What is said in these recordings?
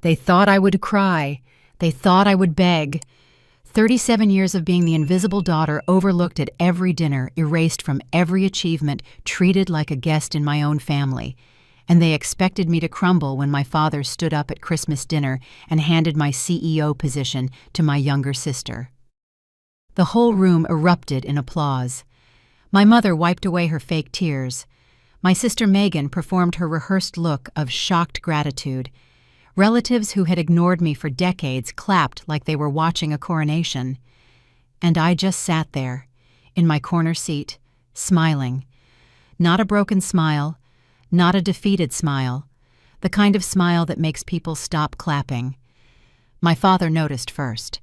They thought I would cry. They thought I would beg. 37 years of being the invisible daughter overlooked at every dinner, erased from every achievement, treated like a guest in my own family. And they expected me to crumble when my father stood up at Christmas dinner and handed my CEO position to my younger sister. The whole room erupted in applause. My mother wiped away her fake tears. My sister Megan performed her rehearsed look of shocked gratitude. Relatives who had ignored me for decades clapped like they were watching a coronation. And I just sat there, in my corner seat, smiling. Not a broken smile, not a defeated smile, the kind of smile that makes people stop clapping. My father noticed first.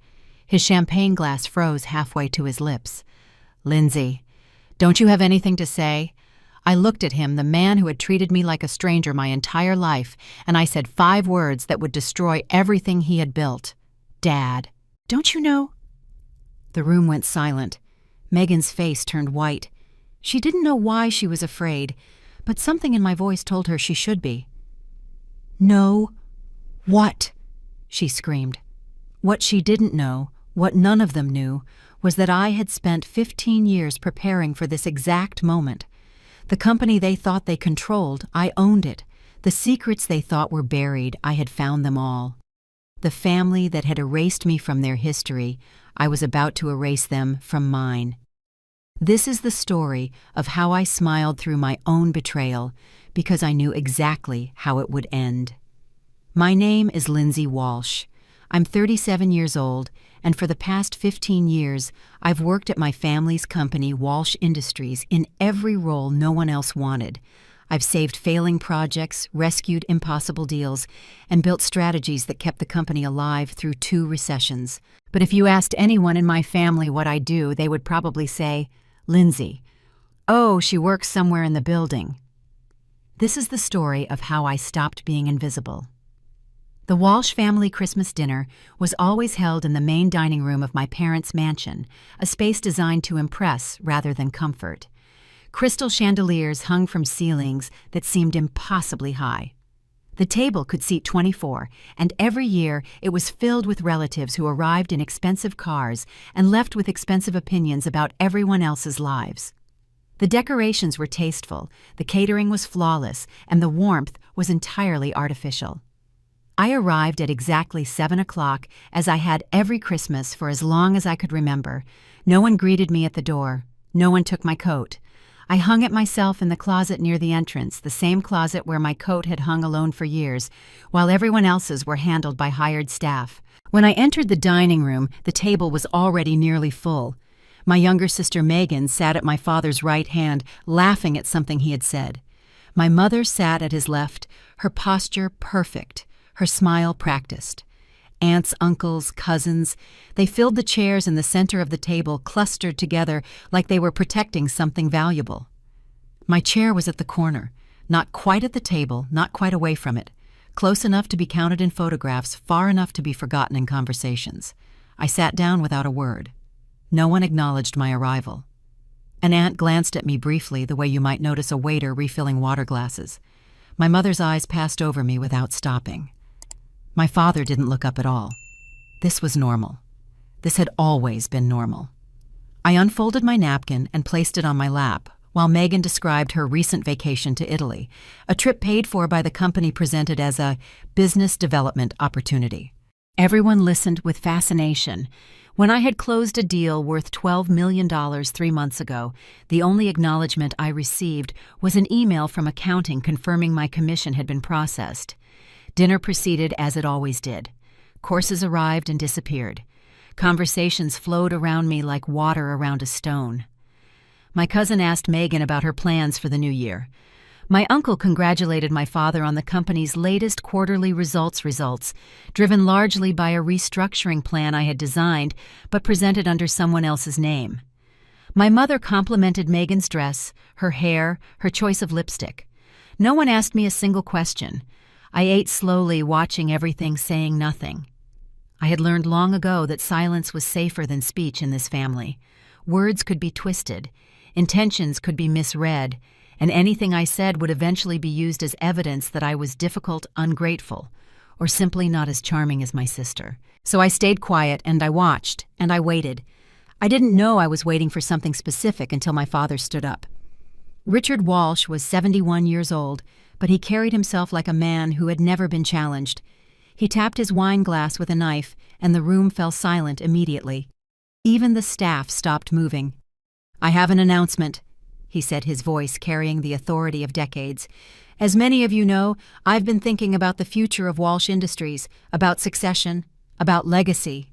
His champagne glass froze halfway to his lips. "Lindsay, don't you have anything to say?" I looked at him, the man who had treated me like a stranger my entire life, and I said 5 words that would destroy everything he had built. "Dad, don't you know?" The room went silent. Megan's face turned white. She didn't know why she was afraid, but something in my voice told her she should be. "No. What?" she screamed. What she didn't know, what none of them knew, was that I had spent 15 years preparing for this exact moment. The company they thought they controlled, I owned it. The secrets they thought were buried, I had found them all. The family that had erased me from their history, I was about to erase them from mine. This is the story of how I smiled through my own betrayal, because I knew exactly how it would end. My name is Lindsay Walsh. I'm 37 years old, and for the past 15 years, I've worked at my family's company, Walsh Industries, in every role no one else wanted. I've saved failing projects, rescued impossible deals, and built strategies that kept the company alive through 2 recessions. But if you asked anyone in my family what I do, they would probably say, "Lindsay. Oh, she works somewhere in the building." This is the story of how I stopped being invisible. The Walsh family Christmas dinner was always held in the main dining room of my parents' mansion, a space designed to impress rather than comfort. Crystal chandeliers hung from ceilings that seemed impossibly high. The table could seat 24, and every year it was filled with relatives who arrived in expensive cars and left with expensive opinions about everyone else's lives. The decorations were tasteful, the catering was flawless, and the warmth was entirely artificial. I arrived at exactly 7 o'clock, as I had every Christmas for as long as I could remember. No one greeted me at the door. No one took my coat. I hung it myself in the closet near the entrance, the same closet where my coat had hung alone for years, while everyone else's were handled by hired staff. When I entered the dining room, the table was already nearly full. My younger sister Megan sat at my father's right hand, laughing at something he had said. My mother sat at his left, her posture perfect, her smile practiced. Aunts, uncles, cousins, they filled the chairs in the center of the table, clustered together like they were protecting something valuable. My chair was at the corner, not quite at the table, not quite away from it, close enough to be counted in photographs, far enough to be forgotten in conversations. I sat down without a word. No one acknowledged my arrival. An aunt glanced at me briefly, the way you might notice a waiter refilling water glasses. My mother's eyes passed over me without stopping. My father didn't look up at all. This was normal. This had always been normal. I unfolded my napkin and placed it on my lap, while Megan described her recent vacation to Italy, a trip paid for by the company presented as a business development opportunity. Everyone listened with fascination. When I had closed a deal worth $12 million 3 months ago, the only acknowledgement I received was an email from accounting confirming my commission had been processed. Dinner proceeded as it always did. Courses arrived and disappeared. Conversations flowed around me like water around a stone. My cousin asked Megan about her plans for the new year. My uncle congratulated my father on the company's latest quarterly results, driven largely by a restructuring plan I had designed but presented under someone else's name. My mother complimented Megan's dress, her hair, her choice of lipstick. No one asked me a single question. I ate slowly, watching everything, saying nothing. I had learned long ago that silence was safer than speech in this family. Words could be twisted, intentions could be misread, and anything I said would eventually be used as evidence that I was difficult, ungrateful, or simply not as charming as my sister. So I stayed quiet and I watched and I waited. I didn't know I was waiting for something specific until my father stood up. Richard Walsh was 71 years old, but he carried himself like a man who had never been challenged. He tapped his wine glass with a knife, and the room fell silent immediately. Even the staff stopped moving. "I have an announcement," he said, his voice carrying the authority of decades. "As many of you know, I've been thinking about the future of Walsh Industries, about succession, about legacy."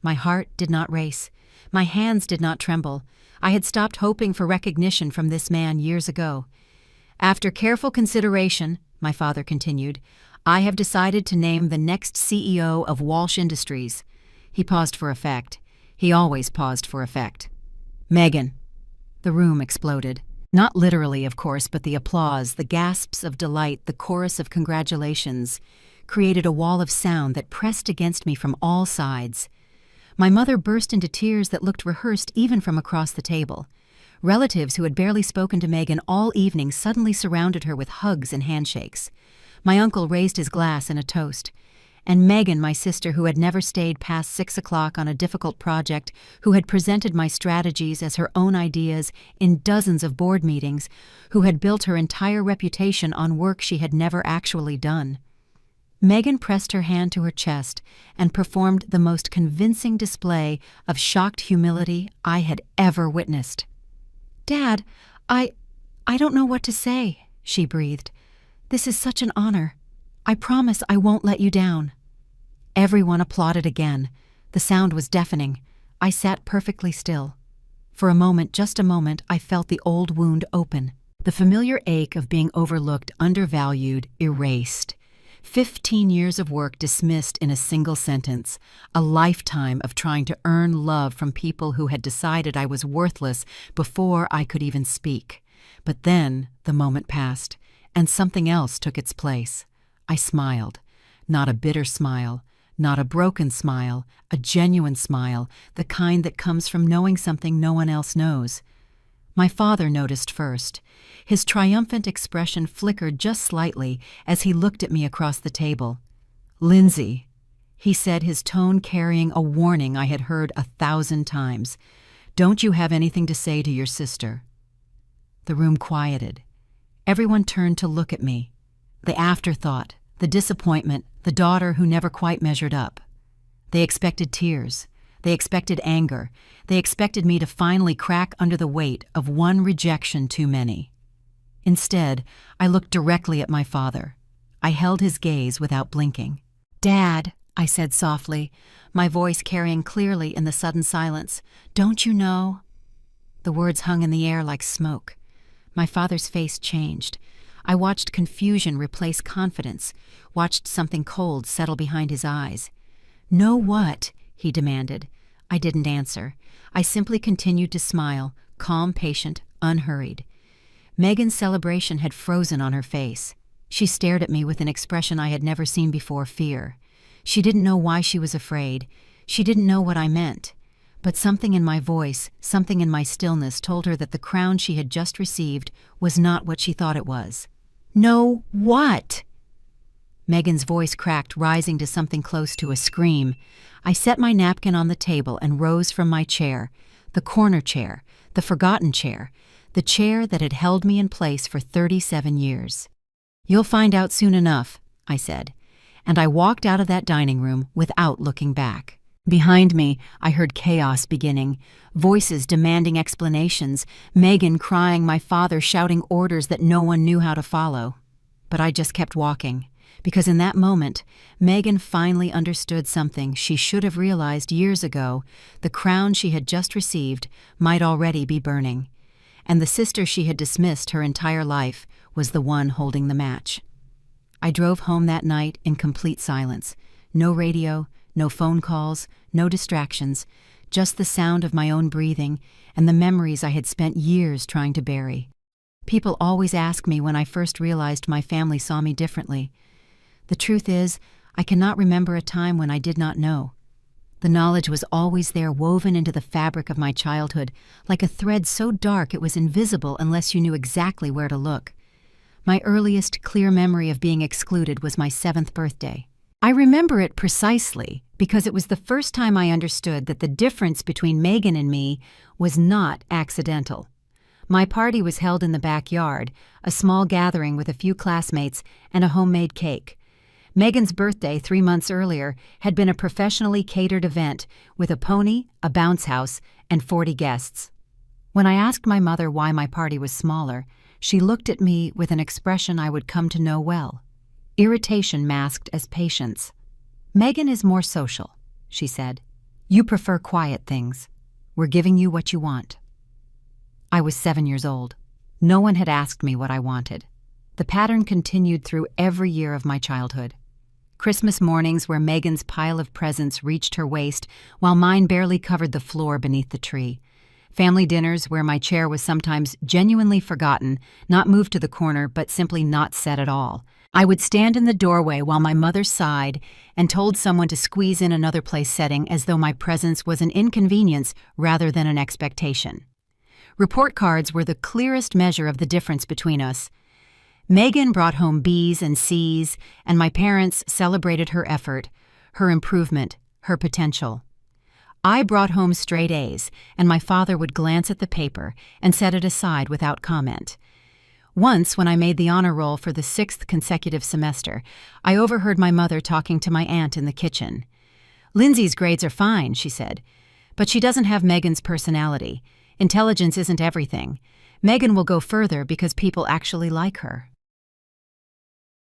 My heart did not race. My hands did not tremble. I had stopped hoping for recognition from this man years ago. "After careful consideration," my father continued, "I have decided to name the next CEO of Walsh Industries." He paused for effect. He always paused for effect. "Megan." The room exploded. Not literally, of course, but the applause, the gasps of delight, the chorus of congratulations created a wall of sound that pressed against me from all sides. My mother burst into tears that looked rehearsed even from across the table. Relatives who had barely spoken to Megan all evening suddenly surrounded her with hugs and handshakes. My uncle raised his glass in a toast. And Megan, my sister, who had never stayed past 6 o'clock on a difficult project, who had presented my strategies as her own ideas in dozens of board meetings, who had built her entire reputation on work she had never actually done. Megan pressed her hand to her chest and performed the most convincing display of shocked humility I had ever witnessed. "Dad, I don't know what to say," she breathed. "This is such an honor. I promise I won't let you down." Everyone applauded again. The sound was deafening. I sat perfectly still. For a moment, just a moment, I felt the old wound open. The familiar ache of being overlooked, undervalued, erased. 15 years of work dismissed in a single sentence. A lifetime of trying to earn love from people who had decided I was worthless before I could even speak. But then the moment passed, and something else took its place. I smiled. Not a bitter smile, not a broken smile, a genuine smile, the kind that comes from knowing something no one else knows. My father noticed first. His triumphant expression flickered just slightly as he looked at me across the table. "Lindsay," he said, his tone carrying a warning I had heard 1,000 times. "Don't you have anything to say to your sister?" The room quieted. Everyone turned to look at me. The afterthought, the disappointment, the daughter who never quite measured up. They expected tears. They expected anger. They expected me to finally crack under the weight of one rejection too many. Instead, I looked directly at my father. I held his gaze without blinking. "Dad," I said softly, my voice carrying clearly in the sudden silence, "don't you know?" The words hung in the air like smoke. My father's face changed. I watched confusion replace confidence, watched something cold settle behind his eyes. "Know what?" he demanded. I didn't answer. I simply continued to smile, calm, patient, unhurried. Megan's celebration had frozen on her face. She stared at me with an expression I had never seen before, fear. She didn't know why she was afraid. She didn't know what I meant. But something in my voice, something in my stillness told her that the crown she had just received was not what she thought it was. "No, what?" Megan's voice cracked, rising to something close to a scream. I set my napkin on the table and rose from my chair, the corner chair, the forgotten chair, the chair that had held me in place for 37 years. "You'll find out soon enough," I said, and I walked out of that dining room without looking back. Behind me, I heard chaos beginning, voices demanding explanations, Megan crying, my father shouting orders that no one knew how to follow. But I just kept walking, because in that moment, Megan finally understood something she should have realized years ago. The crown she had just received might already be burning, and the sister she had dismissed her entire life was the one holding the match. I drove home that night in complete silence. No radio, no phone calls, no distractions, just the sound of my own breathing and the memories I had spent years trying to bury. People always ask me when I first realized my family saw me differently. The truth is, I cannot remember a time when I did not know. The knowledge was always there, woven into the fabric of my childhood, like a thread so dark it was invisible unless you knew exactly where to look. My earliest clear memory of being excluded was my 7th birthday. I remember it precisely because it was the first time I understood that the difference between Megan and me was not accidental. My party was held in the backyard, a small gathering with a few classmates and a homemade cake. Megan's birthday 3 months earlier had been a professionally catered event with a pony, a bounce house, and 40 guests. When I asked my mother why my party was smaller, she looked at me with an expression I would come to know well. Irritation masked as patience. "Megan is more social," she said. "You prefer quiet things. We're giving you what you want." I was 7 years old. No one had asked me what I wanted. The pattern continued through every year of my childhood. Christmas mornings where Megan's pile of presents reached her waist while mine barely covered the floor beneath the tree. Family dinners where my chair was sometimes genuinely forgotten, not moved to the corner, but simply not set at all. I would stand in the doorway while my mother sighed and told someone to squeeze in another place setting as though my presence was an inconvenience rather than an expectation. Report cards were the clearest measure of the difference between us. Megan brought home B's and C's, and my parents celebrated her effort, her improvement, her potential. I brought home straight A's, and my father would glance at the paper and set it aside without comment. Once, when I made the honor roll for the 6th consecutive semester, I overheard my mother talking to my aunt in the kitchen. "Lindsay's grades are fine," she said, "but she doesn't have Megan's personality. Intelligence isn't everything. Megan will go further because people actually like her."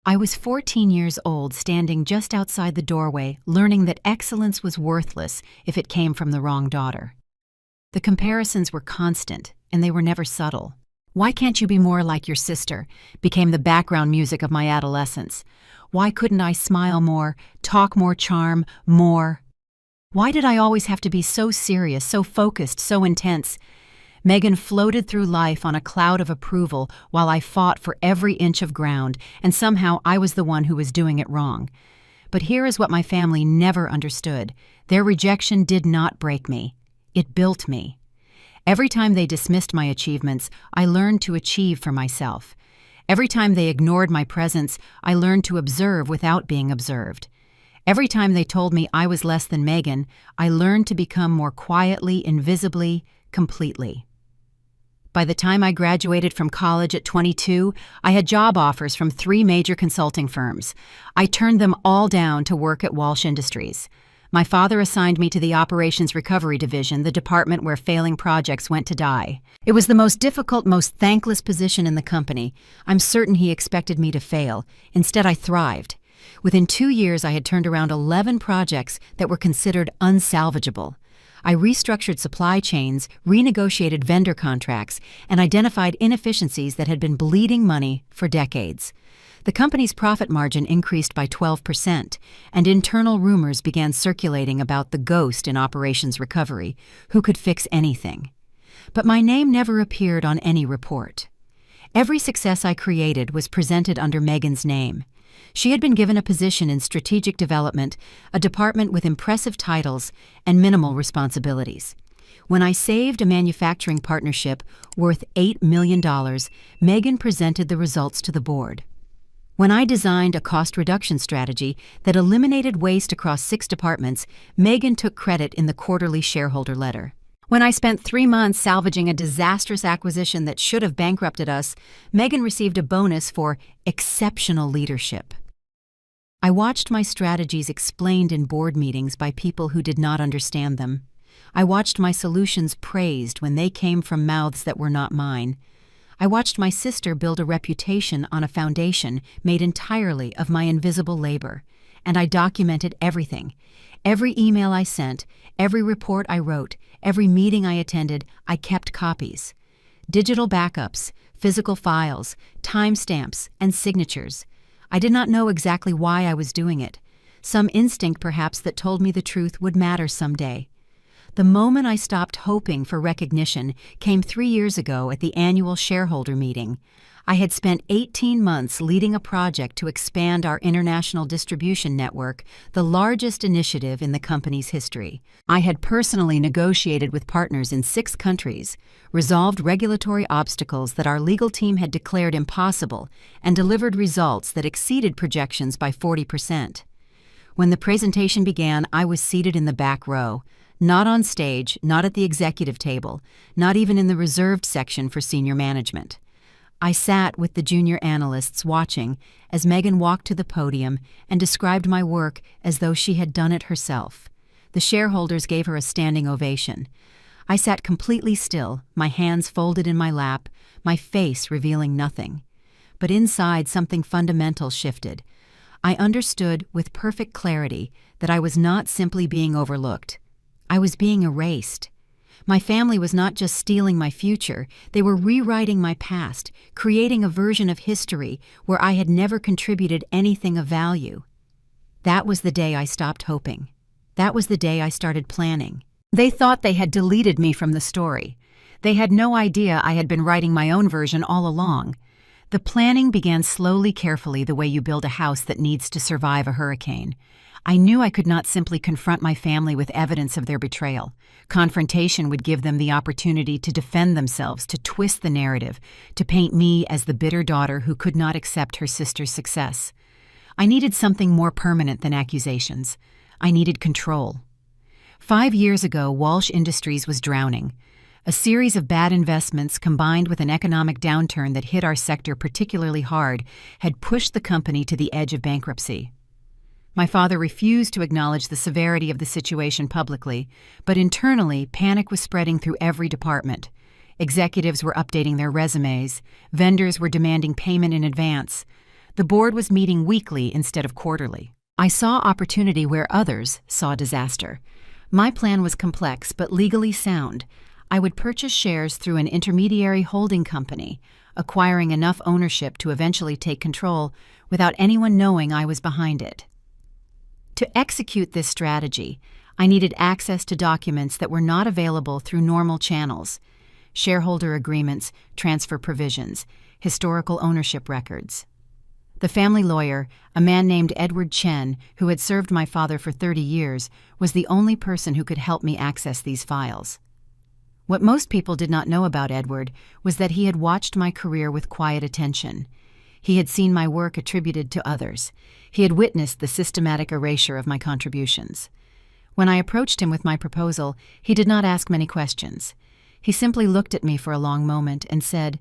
I was 14 years old, standing just outside the doorway, learning that excellence was worthless if it came from the wrong daughter. The comparisons were constant, and they were never subtle. "Why can't you be more like your sister?" became the background music of my adolescence. Why couldn't I smile more, talk more charm, more? Why did I always have to be so serious, so focused, so intense? Megan floated through life on a cloud of approval while I fought for every inch of ground, and somehow I was the one who was doing it wrong. But here is what my family never understood. Their rejection did not break me. It built me. Every time they dismissed my achievements, I learned to achieve for myself. Every time they ignored my presence, I learned to observe without being observed. Every time they told me I was less than Megan, I learned to become more quietly, invisibly, completely. By the time I graduated from college at 22, I had job offers from 3 major consulting firms. I turned them all down to work at Walsh Industries. My father assigned me to the Operations Recovery Division, the department where failing projects went to die. It was the most difficult, most thankless position in the company. I'm certain he expected me to fail. Instead, I thrived. Within 2 years, I had turned around 11 projects that were considered unsalvageable. I restructured supply chains, renegotiated vendor contracts, and identified inefficiencies that had been bleeding money for decades. The company's profit margin increased by 12%, and internal rumors began circulating about the ghost in operations recovery, who could fix anything. But my name never appeared on any report. Every success I created was presented under Megan's name. She had been given a position in strategic development, a department with impressive titles and minimal responsibilities. When I saved a manufacturing partnership worth $8 million, Megan presented the results to the board. When I designed a cost reduction strategy that eliminated waste across 6 departments, Megan took credit in the quarterly shareholder letter. When I spent 3 months salvaging a disastrous acquisition that should have bankrupted us, Megan received a bonus for exceptional leadership. I watched my strategies explained in board meetings by people who did not understand them. I watched my solutions praised when they came from mouths that were not mine. I watched my sister build a reputation on a foundation made entirely of my invisible labor, and I documented everything. Every email I sent, every report I wrote, every meeting I attended, I kept copies. Digital backups, physical files, timestamps, and signatures. I did not know exactly why I was doing it. Some instinct perhaps that told me the truth would matter someday. The moment I stopped hoping for recognition came 3 years ago at the annual shareholder meeting. I had spent 18 months leading a project to expand our international distribution network, the largest initiative in the company's history. I had personally negotiated with partners in 6 countries, resolved regulatory obstacles that our legal team had declared impossible, and delivered results that exceeded projections by 40%. When the presentation began, I was seated in the back row, not on stage, not at the executive table, not even in the reserved section for senior management. I sat with the junior analysts watching as Megan walked to the podium and described my work as though she had done it herself. The shareholders gave her a standing ovation. I sat completely still, my hands folded in my lap, my face revealing nothing. But inside, something fundamental shifted. I understood with perfect clarity that I was not simply being overlooked. I was being erased. My family was not just stealing my future, they were rewriting my past, creating a version of history where I had never contributed anything of value. That was the day I stopped hoping. That was the day I started planning. They thought they had deleted me from the story. They had no idea I had been writing my own version all along. The planning began slowly, carefully, the way you build a house that needs to survive a hurricane. I knew I could not simply confront my family with evidence of their betrayal. Confrontation would give them the opportunity to defend themselves, to twist the narrative, to paint me as the bitter daughter who could not accept her sister's success. I needed something more permanent than accusations. I needed control. 5 years ago, Walsh Industries was drowning. A series of bad investments combined with an economic downturn that hit our sector particularly hard had pushed the company to the edge of bankruptcy. My father refused to acknowledge the severity of the situation publicly, but internally, panic was spreading through every department. Executives were updating their resumes. Vendors were demanding payment in advance. The board was meeting weekly instead of quarterly. I saw opportunity where others saw disaster. My plan was complex but legally sound. I would purchase shares through an intermediary holding company, acquiring enough ownership to eventually take control without anyone knowing I was behind it. To execute this strategy, I needed access to documents that were not available through normal channels: shareholder agreements, transfer provisions, historical ownership records. The family lawyer, a man named Edward Chen, who had served my father for 30 years, was the only person who could help me access these files. What most people did not know about Edward was that he had watched my career with quiet attention. He had seen my work attributed to others. He had witnessed the systematic erasure of my contributions. When I approached him with my proposal, he did not ask many questions. He simply looked at me for a long moment and said,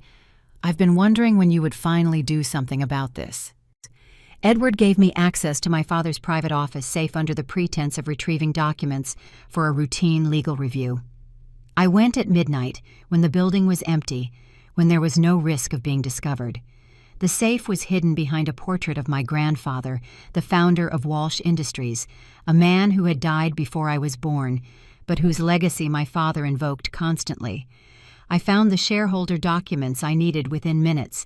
"I've been wondering when you would finally do something about this." Edward gave me access to my father's private office, safe under the pretense of retrieving documents for a routine legal review. I went at midnight, when the building was empty, when there was no risk of being discovered. The safe was hidden behind a portrait of my grandfather, the founder of Walsh Industries, a man who had died before I was born, but whose legacy my father invoked constantly. I found the shareholder documents I needed within minutes,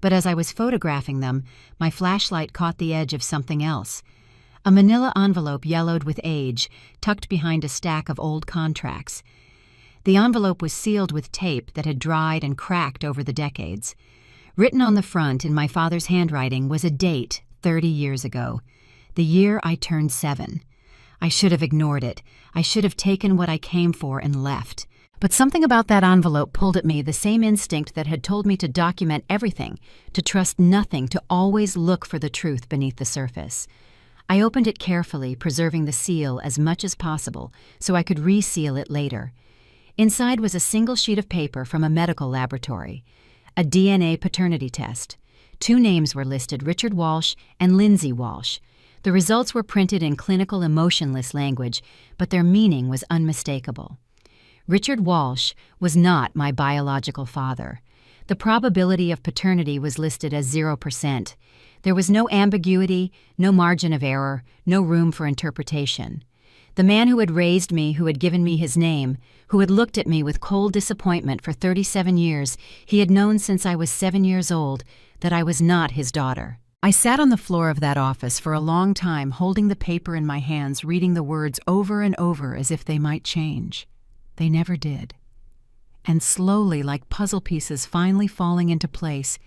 but as I was photographing them, my flashlight caught the edge of something else. A manila envelope yellowed with age, tucked behind a stack of old contracts. The envelope was sealed with tape that had dried and cracked over the decades. Written on the front in my father's handwriting was a date 30 years ago, the year I turned 7. I should have ignored it. I should have taken what I came for and left. But something about that envelope pulled at me, the same instinct that had told me to document everything, to trust nothing, to always look for the truth beneath the surface. I opened it carefully, preserving the seal as much as possible so I could reseal it later. Inside was a single sheet of paper from a medical laboratory, a DNA paternity test. 2 names were listed, Richard Walsh and Lindsay Walsh. The results were printed in clinical, emotionless language, but their meaning was unmistakable. Richard Walsh was not my biological father. The probability of paternity was listed as 0%. There was no ambiguity, no margin of error, no room for interpretation. The man who had raised me, who had given me his name, who had looked at me with cold disappointment for 37 years, he had known since I was 7 years old that I was not his daughter. I sat on the floor of that office for a long time, holding the paper in my hands, reading the words over and over as if they might change. They never did. And slowly, like puzzle pieces finally falling into place,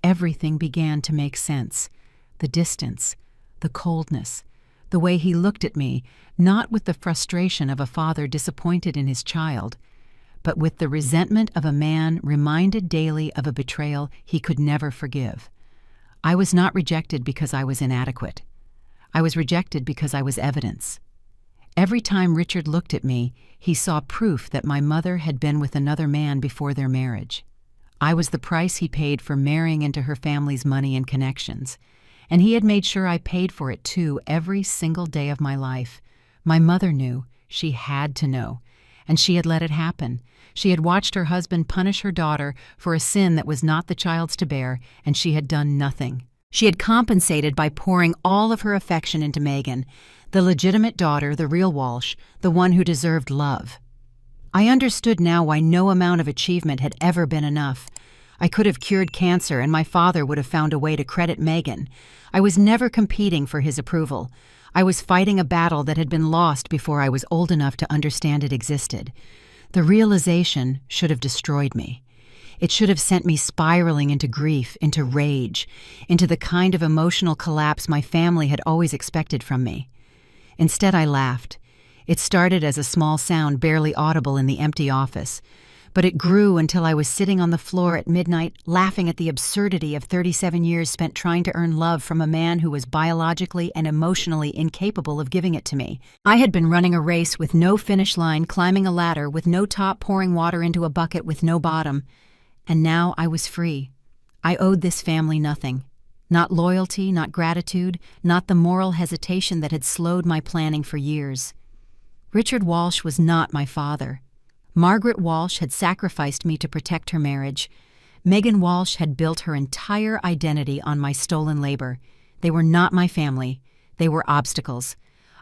everything began to make sense. The distance, the coldness, the way he looked at me, not with the frustration of a father disappointed in his child, but with the resentment of a man reminded daily of a betrayal he could never forgive. I was not rejected because I was inadequate. I was rejected because I was evidence. Every time Richard looked at me, he saw proof that my mother had been with another man before their marriage. I was the price he paid for marrying into her family's money and connections, and he had made sure I paid for it too every single day of my life. My mother knew, she had to know, and she had let it happen. She had watched her husband punish her daughter for a sin that was not the child's to bear, and she had done nothing. She had compensated by pouring all of her affection into Megan, the legitimate daughter, the real Walsh, the one who deserved love. I understood now why no amount of achievement had ever been enough. I could have cured cancer, and my father would have found a way to credit Megan. I was never competing for his approval. I was fighting a battle that had been lost before I was old enough to understand it existed. The realization should have destroyed me. It should have sent me spiraling into grief, into rage, into the kind of emotional collapse my family had always expected from me. Instead, I laughed. It started as a small sound barely audible in the empty office, but it grew until I was sitting on the floor at midnight laughing at the absurdity of 37 years spent trying to earn love from a man who was biologically and emotionally incapable of giving it to me. I had been running a race with no finish line, climbing a ladder with no top, pouring water into a bucket with no bottom. And now I was free. I owed this family nothing. Not loyalty, not gratitude, not the moral hesitation that had slowed my planning for years. Richard Walsh was not my father. Margaret Walsh had sacrificed me to protect her marriage. Megan Walsh had built her entire identity on my stolen labor. They were not my family. They were obstacles.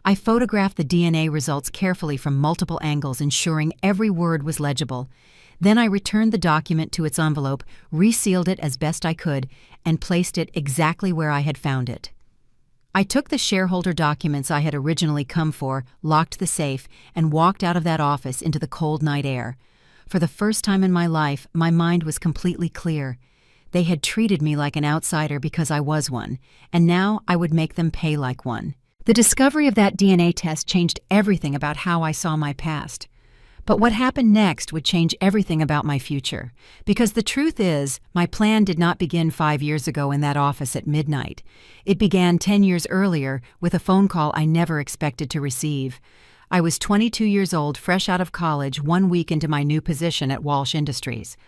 I photographed the DNA results carefully from multiple angles, ensuring every word was legible. Then I returned the document to its envelope, resealed it as best I could, and placed it exactly where I had found it. I took the shareholder documents I had originally come for, locked the safe, and walked out of that office into the cold night air. For the first time in my life, my mind was completely clear. They had treated me like an outsider because I was one, and now I would make them pay like one. The discovery of that DNA test changed everything about how I saw my past. But what happened next would change everything about my future. Because the truth is, my plan did not begin 5 years ago in that office at midnight. It began 10 years earlier with a phone call I never expected to receive. I was 22 years old, fresh out of college, 1 week into my new position at Walsh Industries.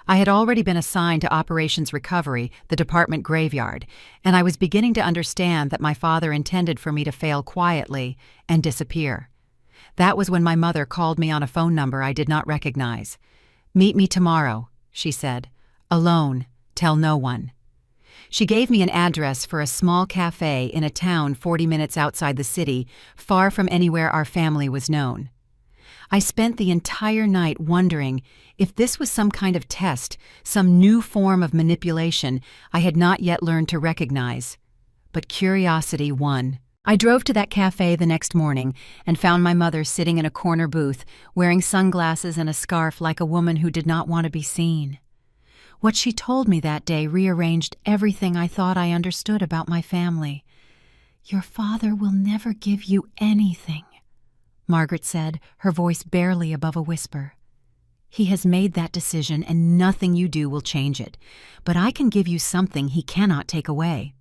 I had already been assigned to Operations Recovery, the department graveyard, and I was beginning to understand that my father intended for me to fail quietly and disappear. That was when my mother called me on a phone number I did not recognize. "Meet me tomorrow," she said. "Alone. Tell no one." She gave me an address for a small cafe in a town 40 minutes outside the city, far from anywhere our family was known. I spent the entire night wondering if this was some kind of test, some new form of manipulation I had not yet learned to recognize. But curiosity won. I drove to that cafe the next morning and found my mother sitting in a corner booth, wearing sunglasses and a scarf like a woman who did not want to be seen. What she told me that day rearranged everything I thought I understood about my family. "Your father will never give you anything," Margaret said, her voice barely above a whisper. "He has made that decision and nothing you do will change it. But I can give you something he cannot take away."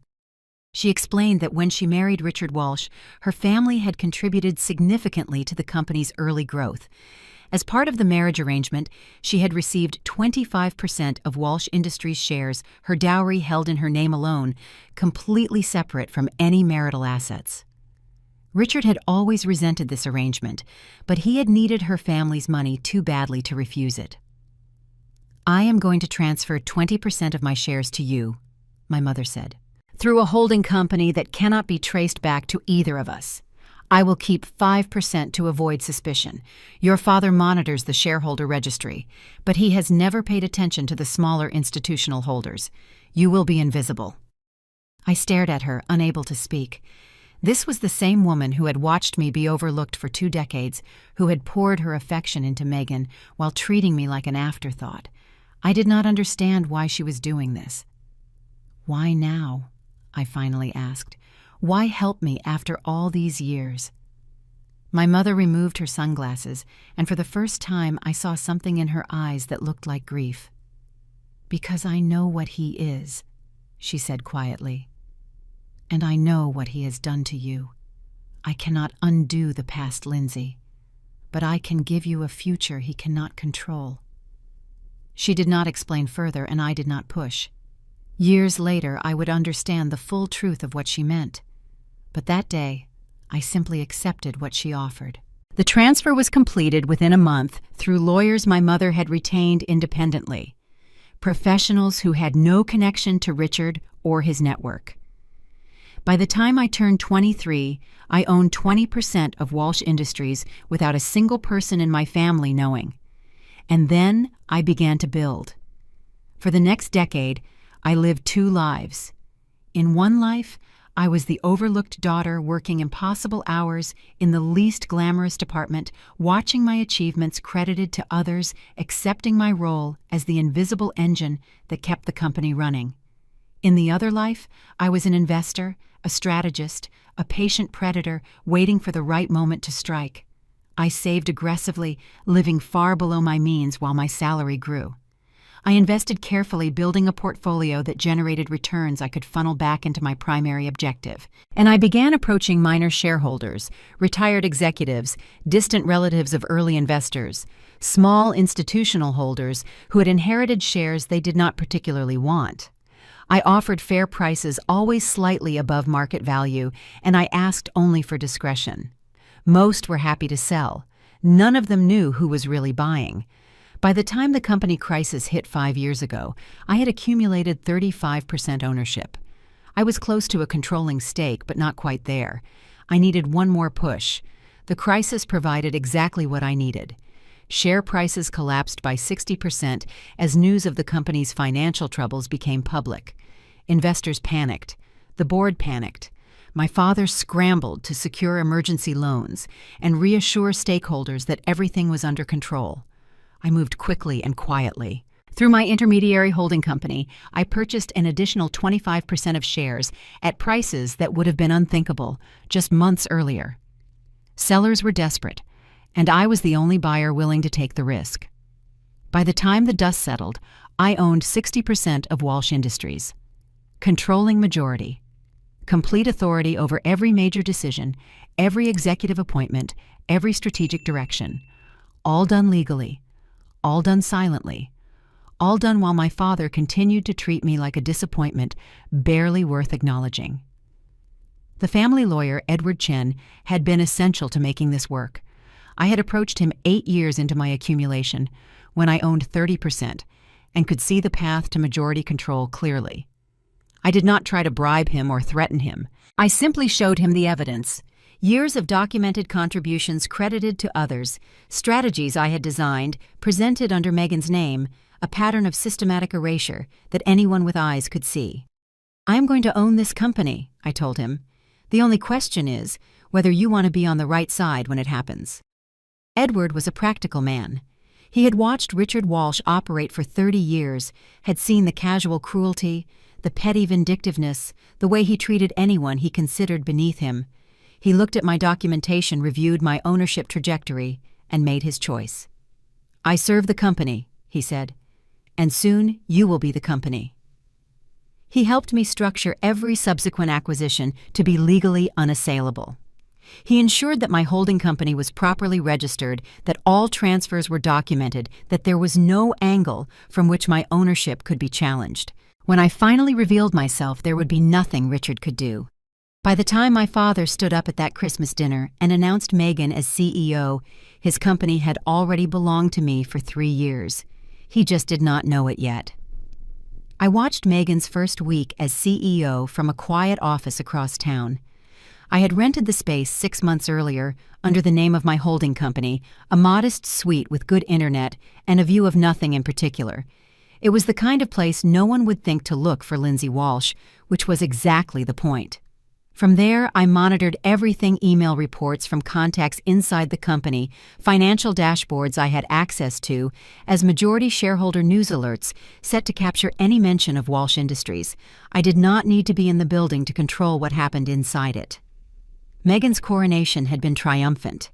She explained that when she married Richard Walsh, her family had contributed significantly to the company's early growth. As part of the marriage arrangement, she had received 25% of Walsh Industries shares, her dowry held in her name alone, completely separate from any marital assets. Richard had always resented this arrangement, but he had needed her family's money too badly to refuse it. "I am going to transfer 20% of my shares to you," my mother said, "through a holding company that cannot be traced back to either of us. I will keep 5% to avoid suspicion. Your father monitors the shareholder registry, but he has never paid attention to the smaller institutional holders. You will be invisible." I stared at her, unable to speak. This was the same woman who had watched me be overlooked for 2 decades, who had poured her affection into Megan while treating me like an afterthought. I did not understand why she was doing this. "Why now?" I finally asked. "Why help me after all these years?" My mother removed her sunglasses, and for the first time I saw something in her eyes that looked like grief. "Because I know what he is," she said quietly. and I know what he has done to you. I cannot undo the past Lindsay, but I can give you a future he cannot control." She did not explain further, and I did not push. Years later, I would understand the full truth of what she meant. But that day, I simply accepted what she offered. The transfer was completed within a month through lawyers my mother had retained independently, professionals who had no connection to Richard or his network. By the time I turned 23, I owned 20% of Walsh Industries without a single person in my family knowing. And then I began to build. For the next decade, I lived two lives. In one life, I was the overlooked daughter working impossible hours in the least glamorous department, watching my achievements credited to others, accepting my role as the invisible engine that kept the company running. In the other life, I was an investor, a strategist, a patient predator waiting for the right moment to strike. I saved aggressively, living far below my means while my salary grew. I invested carefully, building a portfolio that generated returns I could funnel back into my primary objective. And I began approaching minor shareholders, retired executives, distant relatives of early investors, small institutional holders who had inherited shares they did not particularly want. I offered fair prices, always slightly above market value, and I asked only for discretion. Most were happy to sell. None of them knew who was really buying. By the time the company crisis hit 5 years ago, I had accumulated 35% ownership. I was close to a controlling stake, but not quite there. I needed one more push. The crisis provided exactly what I needed. Share prices collapsed by 60% as news of the company's financial troubles became public. Investors panicked. The board panicked. My father scrambled to secure emergency loans and reassure stakeholders that everything was under control. I moved quickly and quietly. Through my intermediary holding company, I purchased an additional 25% of shares at prices that would have been unthinkable just months earlier. Sellers were desperate, and I was the only buyer willing to take the risk. By the time the dust settled, I owned 60% of Walsh Industries. Controlling majority. Complete authority over every major decision, every executive appointment, every strategic direction. All done legally. All done silently. All done while my father continued to treat me like a disappointment barely worth acknowledging. The family lawyer, Edward Chen, had been essential to making this work. I had approached him 8 years into my accumulation, when I owned 30%, and could see the path to majority control clearly. I did not try to bribe him or threaten him. I simply showed him the evidence. Years of documented contributions credited to others, strategies I had designed, presented under Megan's name, a pattern of systematic erasure that anyone with eyes could see. "I am going to own this company," I told him. "The only question is whether you want to be on the right side when it happens." Edward was a practical man. He had watched Richard Walsh operate for 30 years, had seen the casual cruelty, the petty vindictiveness, the way he treated anyone he considered beneath him. He looked at my documentation, reviewed my ownership trajectory, and made his choice. "I serve the company," he said, "and soon you will be the company." He helped me structure every subsequent acquisition to be legally unassailable. He ensured that my holding company was properly registered, that all transfers were documented, that there was no angle from which my ownership could be challenged. When I finally revealed myself, there would be nothing Richard could do. By the time my father stood up at that Christmas dinner and announced Megan as CEO, his company had already belonged to me for 3 years. He just did not know it yet. I watched Megan's first week as CEO from a quiet office across town. I had rented the space 6 months earlier under the name of my holding company, a modest suite with good internet and a view of nothing in particular. It was the kind of place no one would think to look for Lindsay Walsh, which was exactly the point. From there, I monitored everything: email reports from contacts inside the company, financial dashboards I had access to, as majority shareholder news alerts set to capture any mention of Walsh Industries. I did not need to be in the building to control what happened inside it. Megan's coronation had been triumphant.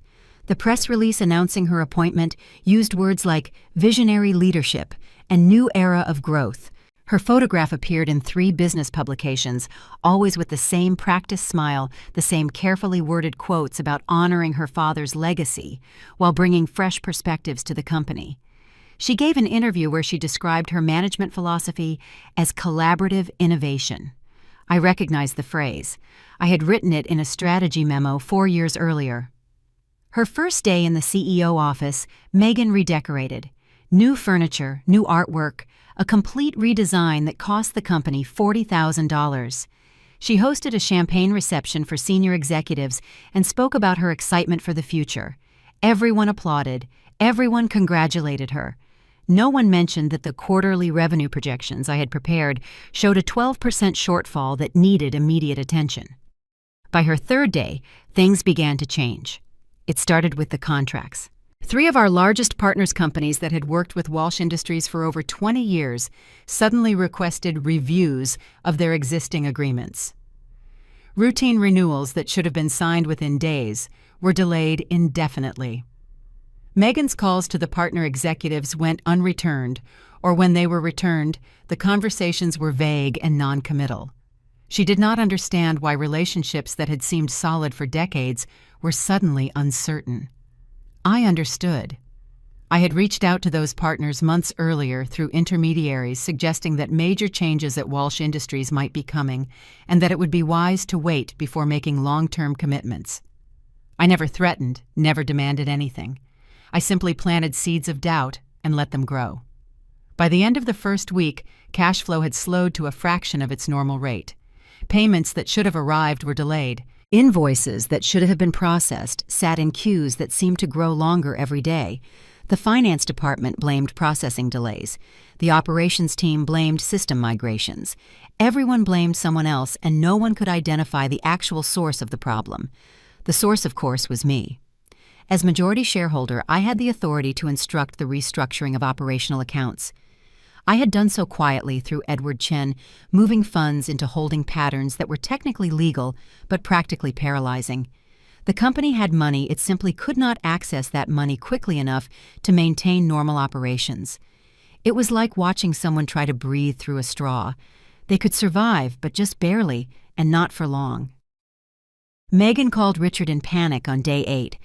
The press release announcing her appointment used words like visionary leadership and new era of growth. Her photograph appeared in 3 business publications, always with the same practiced smile, the same carefully worded quotes about honoring her father's legacy, while bringing fresh perspectives to the company. She gave an interview where she described her management philosophy as collaborative innovation. I recognized the phrase. I had written it in a strategy memo 4 years earlier. Her first day in the CEO office, Megan redecorated. New furniture, new artwork, a complete redesign that cost the company $40,000. She hosted a champagne reception for senior executives and spoke about her excitement for the future. Everyone applauded. Everyone congratulated her. No one mentioned that the quarterly revenue projections I had prepared showed a 12% shortfall that needed immediate attention. By her third day, things began to change. It started with the contracts. 3 of our largest partners companies that had worked with Walsh Industries for over 20 years suddenly requested reviews of their existing agreements. Routine renewals that should have been signed within days were delayed indefinitely. Megan's calls to the partner executives went unreturned, or when they were returned, the conversations were vague and non-committal. She did not understand why relationships that had seemed solid for decades were suddenly uncertain. I understood. I had reached out to those partners months earlier through intermediaries suggesting that major changes at Walsh Industries might be coming and that it would be wise to wait before making long-term commitments. I never threatened, never demanded anything. I simply planted seeds of doubt and let them grow. By the end of the first week, cash flow had slowed to a fraction of its normal rate. Payments that should have arrived were delayed. Invoices that should have been processed sat in queues that seemed to grow longer every day. The finance department blamed processing delays. The operations team blamed system migrations. Everyone blamed someone else, and no one could identify the actual source of the problem. The source, of course, was me. As majority shareholder, I had the authority to instruct the restructuring of operational accounts. I had done so quietly through Edward Chen, moving funds into holding patterns that were technically legal but practically paralyzing. The company had money, it simply could not access that money quickly enough to maintain normal operations. It was like watching someone try to breathe through a straw. They could survive, but just barely, and not for long. Megan called Richard in panic on day 8.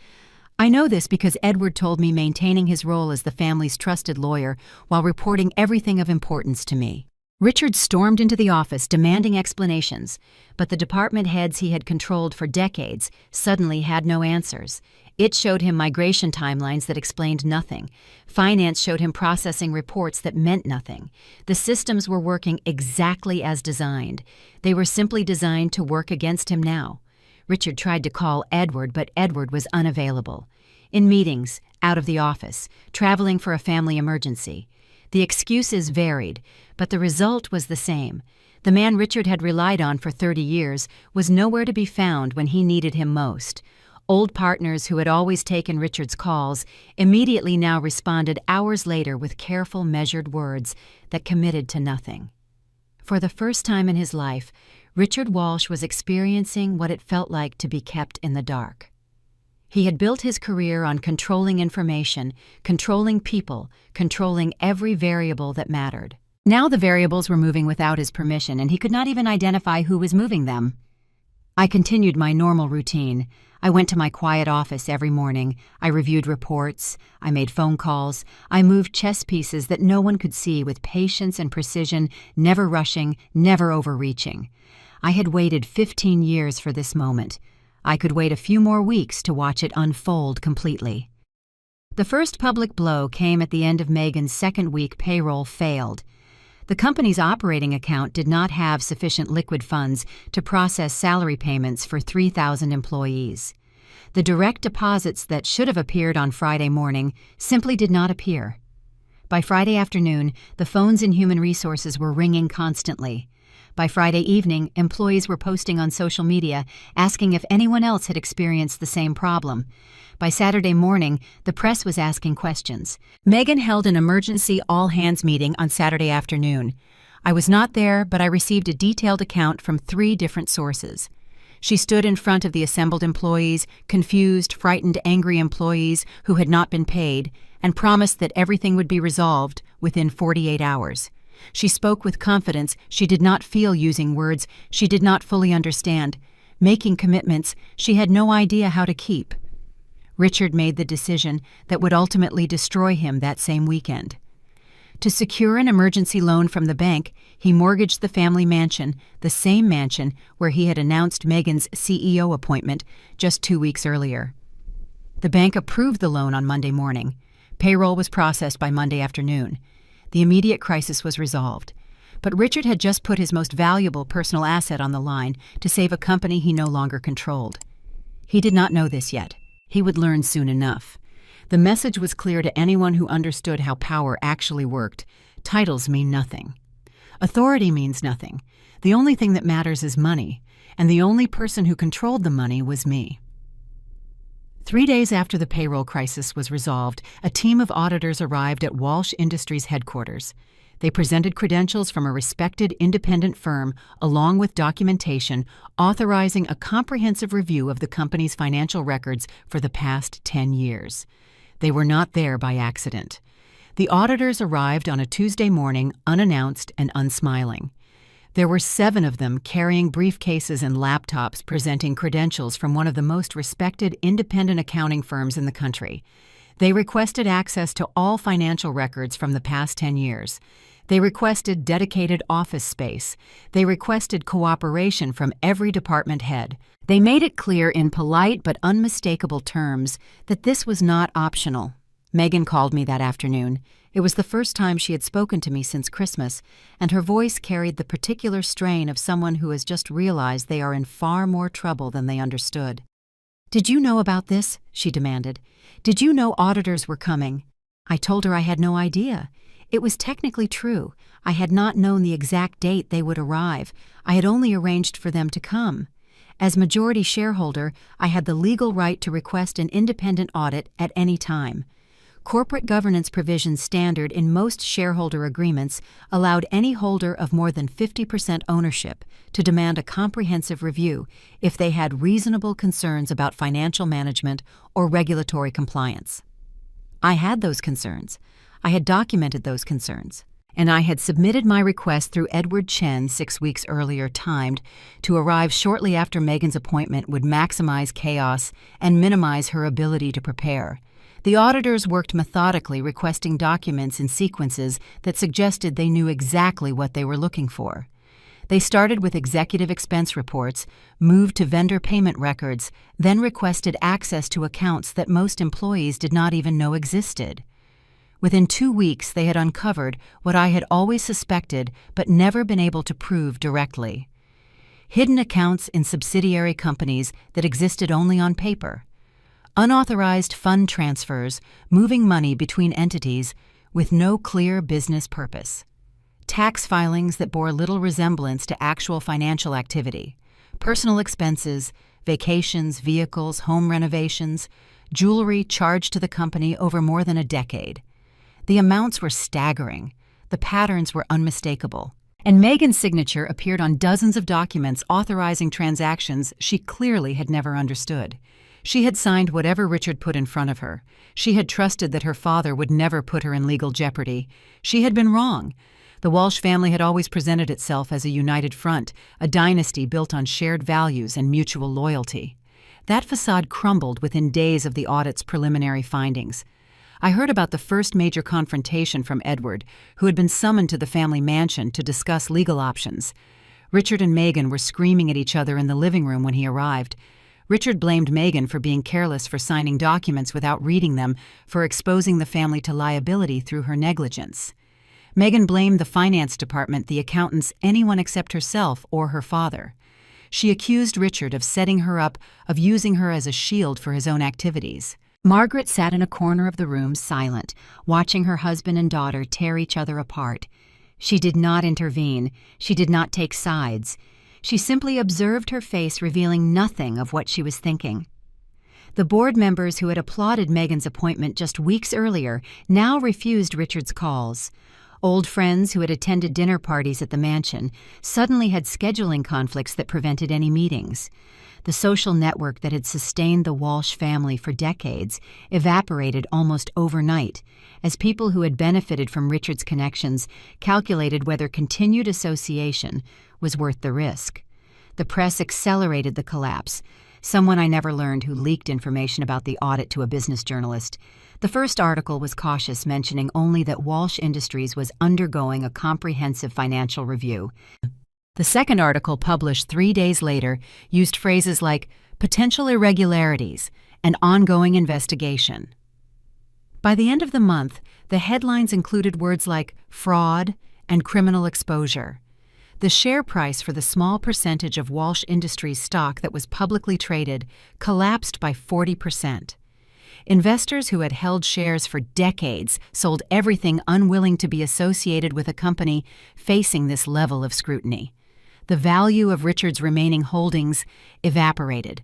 I know this because Edward told me maintaining his role as the family's trusted lawyer while reporting everything of importance to me. Richard stormed into the office demanding explanations, but the department heads he had controlled for decades suddenly had no answers. It showed him migration timelines that explained nothing. Finance showed him processing reports that meant nothing. The systems were working exactly as designed. They were simply designed to work against him now. Richard tried to call Edward, but Edward was unavailable. In meetings, out of the office, traveling for a family emergency. The excuses varied, but the result was the same. The man Richard had relied on for 30 years was nowhere to be found when he needed him most. Old partners who had always taken Richard's calls immediately now responded hours later with careful, measured words that committed to nothing. For the first time in his life, Richard Walsh was experiencing what it felt like to be kept in the dark. He had built his career on controlling information, controlling people, controlling every variable that mattered. Now the variables were moving without his permission, and he could not even identify who was moving them. I continued my normal routine. I went to my quiet office every morning. I reviewed reports. I made phone calls. I moved chess pieces that no one could see with patience and precision, never rushing, never overreaching. I had waited 15 years for this moment. I could wait a few more weeks to watch it unfold completely. The first public blow came at the end of Megan's second-week payroll failed. The company's operating account did not have sufficient liquid funds to process salary payments for 3,000 employees. The direct deposits that should have appeared on Friday morning simply did not appear. By Friday afternoon, the phones in human resources were ringing constantly. By Friday evening, employees were posting on social media asking if anyone else had experienced the same problem. By Saturday morning, the press was asking questions. Megan held an emergency all-hands meeting on Saturday afternoon. I was not there, but I received a detailed account from 3 different sources. She stood in front of the assembled employees, confused, frightened, angry employees who had not been paid, and promised that everything would be resolved within 48 hours. She spoke with confidence she did not feel, using words she did not fully understand, making commitments she had no idea how to keep. Richard made the decision that would ultimately destroy him that same weekend. To secure an emergency loan from the bank, he mortgaged the family mansion, the same mansion where he had announced Megan's CEO appointment just 2 weeks earlier. The bank approved the loan on Monday morning. Payroll was processed by Monday afternoon. The immediate crisis was resolved. But Richard had just put his most valuable personal asset on the line to save a company he no longer controlled. He did not know this yet. He would learn soon enough. The message was clear to anyone who understood how power actually worked. Titles mean nothing. Authority means nothing. The only thing that matters is money, and the only person who controlled the money was me. 3 days after the payroll crisis was resolved, a team of auditors arrived at Walsh Industries headquarters. They presented credentials from a respected independent firm along with documentation authorizing a comprehensive review of the company's financial records for the past 10 years. They were not there by accident. The auditors arrived on a Tuesday morning, unannounced and unsmiling. There were 7 of them carrying briefcases and laptops presenting credentials from one of the most respected independent accounting firms in the country. They requested access to all financial records from the past 10 years. They requested dedicated office space. They requested cooperation from every department head. They made it clear in polite but unmistakable terms that this was not optional. Megan called me that afternoon. It was the first time she had spoken to me since Christmas, and her voice carried the particular strain of someone who has just realized they are in far more trouble than they understood. "Did you know about this?" she demanded. "Did you know auditors were coming?" I told her I had no idea. It was technically true. I had not known the exact date they would arrive. I had only arranged for them to come. As majority shareholder, I had the legal right to request an independent audit at any time. Corporate governance provisions standard in most shareholder agreements allowed any holder of more than 50% ownership to demand a comprehensive review if they had reasonable concerns about financial management or regulatory compliance. I had those concerns. I had documented those concerns, and I had submitted my request through Edward Chen 6 weeks earlier, timed to arrive shortly after Megan's appointment would maximize chaos and minimize her ability to prepare. The auditors worked methodically, requesting documents in sequences that suggested they knew exactly what they were looking for. They started with executive expense reports, moved to vendor payment records, then requested access to accounts that most employees did not even know existed. Within 2 weeks, they had uncovered what I had always suspected but never been able to prove directly: hidden accounts in subsidiary companies that existed only on paper, unauthorized fund transfers moving money between entities with no clear business purpose, tax filings that bore little resemblance to actual financial activity, personal expenses, vacations, vehicles, home renovations, jewelry charged to the company over more than a decade. The amounts were staggering. The patterns were unmistakable. And Megan's signature appeared on dozens of documents authorizing transactions she clearly had never understood. She had signed whatever Richard put in front of her. She had trusted that her father would never put her in legal jeopardy. She had been wrong. The Walsh family had always presented itself as a united front, a dynasty built on shared values and mutual loyalty. That facade crumbled within days of the audit's preliminary findings. I heard about the first major confrontation from Edward, who had been summoned to the family mansion to discuss legal options. Richard and Megan were screaming at each other in the living room when he arrived. Richard blamed Megan for being careless, for signing documents without reading them, for exposing the family to liability through her negligence. Megan blamed the finance department, the accountants, anyone except herself or her father. She accused Richard of setting her up, of using her as a shield for his own activities. Margaret sat in a corner of the room, silent, watching her husband and daughter tear each other apart. She did not intervene. She did not take sides. She simply observed her face, revealing nothing of what she was thinking. The board members who had applauded Megan's appointment just weeks earlier now refused Richard's calls. Old friends who had attended dinner parties at the mansion suddenly had scheduling conflicts that prevented any meetings. The social network that had sustained the Walsh family for decades evaporated almost overnight, as people who had benefited from Richard's connections calculated whether continued association was worth the risk. The press accelerated the collapse. Someone I never learned who leaked information about the audit to a business journalist. The first article was cautious, mentioning only that Walsh Industries was undergoing a comprehensive financial review. The second article, published 3 days later, used phrases like potential irregularities and ongoing investigation. By the end of the month, the headlines included words like fraud and criminal exposure. The share price for the small percentage of Walsh Industries stock that was publicly traded collapsed by 40%. Investors who had held shares for decades sold everything, unwilling to be associated with a company facing this level of scrutiny. The value of Richard's remaining holdings evaporated.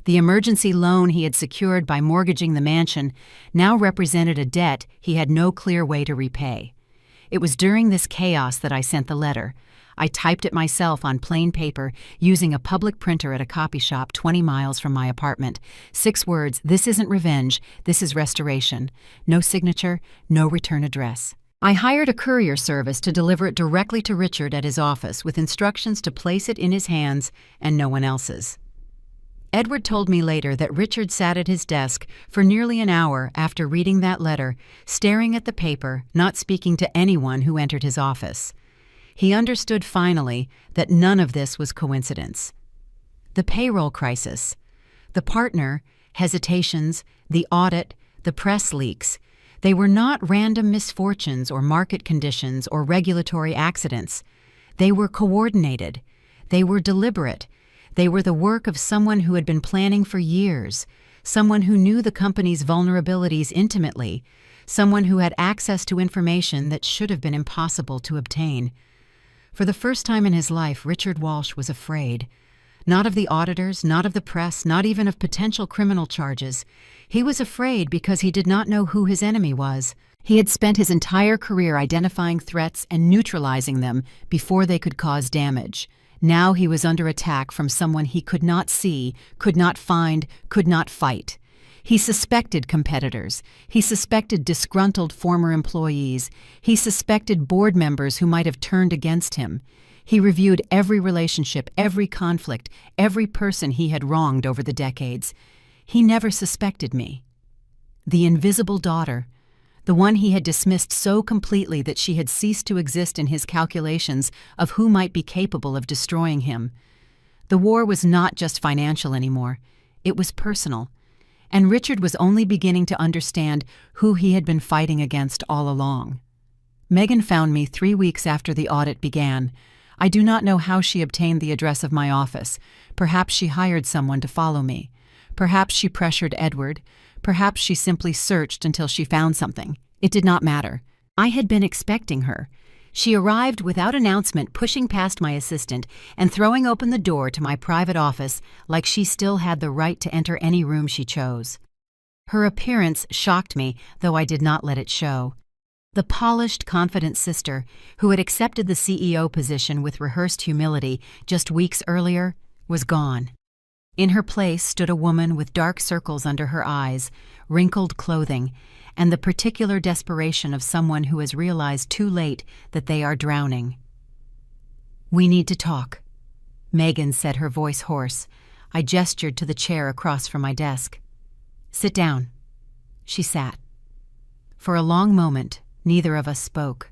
The emergency loan he had secured by mortgaging the mansion now represented a debt he had no clear way to repay. It was during this chaos that I sent the letter. I typed it myself on plain paper using a public printer at a copy shop 20 miles from my apartment. 6 words: this isn't revenge, this is restoration. No signature, no return address. I hired a courier service to deliver it directly to Richard at his office with instructions to place it in his hands and no one else's. Edward told me later that Richard sat at his desk for nearly an hour after reading that letter, staring at the paper, not speaking to anyone who entered his office. He understood finally that none of this was coincidence. The payroll crisis, the partner hesitations, the audit, the press leaks, they were not random misfortunes or market conditions or regulatory accidents. They were coordinated. They were deliberate. They were the work of someone who had been planning for years, someone who knew the company's vulnerabilities intimately, someone who had access to information that should have been impossible to obtain. For the first time in his life, Richard Walsh was afraid. Not of the auditors, not of the press, not even of potential criminal charges. He was afraid because he did not know who his enemy was. He had spent his entire career identifying threats and neutralizing them before they could cause damage. Now he was under attack from someone he could not see, could not find, could not fight. He suspected competitors. He suspected disgruntled former employees. He suspected board members who might have turned against him. He reviewed every relationship, every conflict, every person he had wronged over the decades. He never suspected me. The invisible daughter, the one he had dismissed so completely that she had ceased to exist in his calculations of who might be capable of destroying him. The war was not just financial anymore. It was personal. And Richard was only beginning to understand who he had been fighting against all along. Megan found me 3 weeks after the audit began. I do not know how she obtained the address of my office. Perhaps she hired someone to follow me. Perhaps she pressured Edward. Perhaps she simply searched until she found something. It did not matter. I had been expecting her. She arrived without announcement, pushing past my assistant and throwing open the door to my private office like she still had the right to enter any room she chose. Her appearance shocked me, though I did not let it show. The polished, confident sister, who had accepted the CEO position with rehearsed humility just weeks earlier, was gone. In her place stood a woman with dark circles under her eyes, wrinkled clothing, and the particular desperation of someone who has realized too late that they are drowning. "We need to talk," Megan said, her voice hoarse. I gestured to the chair across from my desk. "Sit down." She sat. For a long moment, neither of us spoke.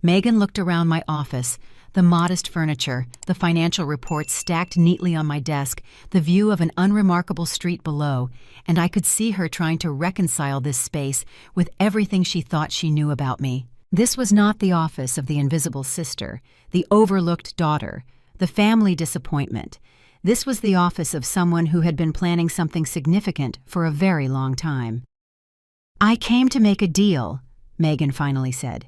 Megan looked around my office, the modest furniture, the financial reports stacked neatly on my desk, the view of an unremarkable street below, and I could see her trying to reconcile this space with everything she thought she knew about me. This was not the office of the invisible sister, the overlooked daughter, the family disappointment. This was the office of someone who had been planning something significant for a very long time. "I came to make a deal," Megan finally said.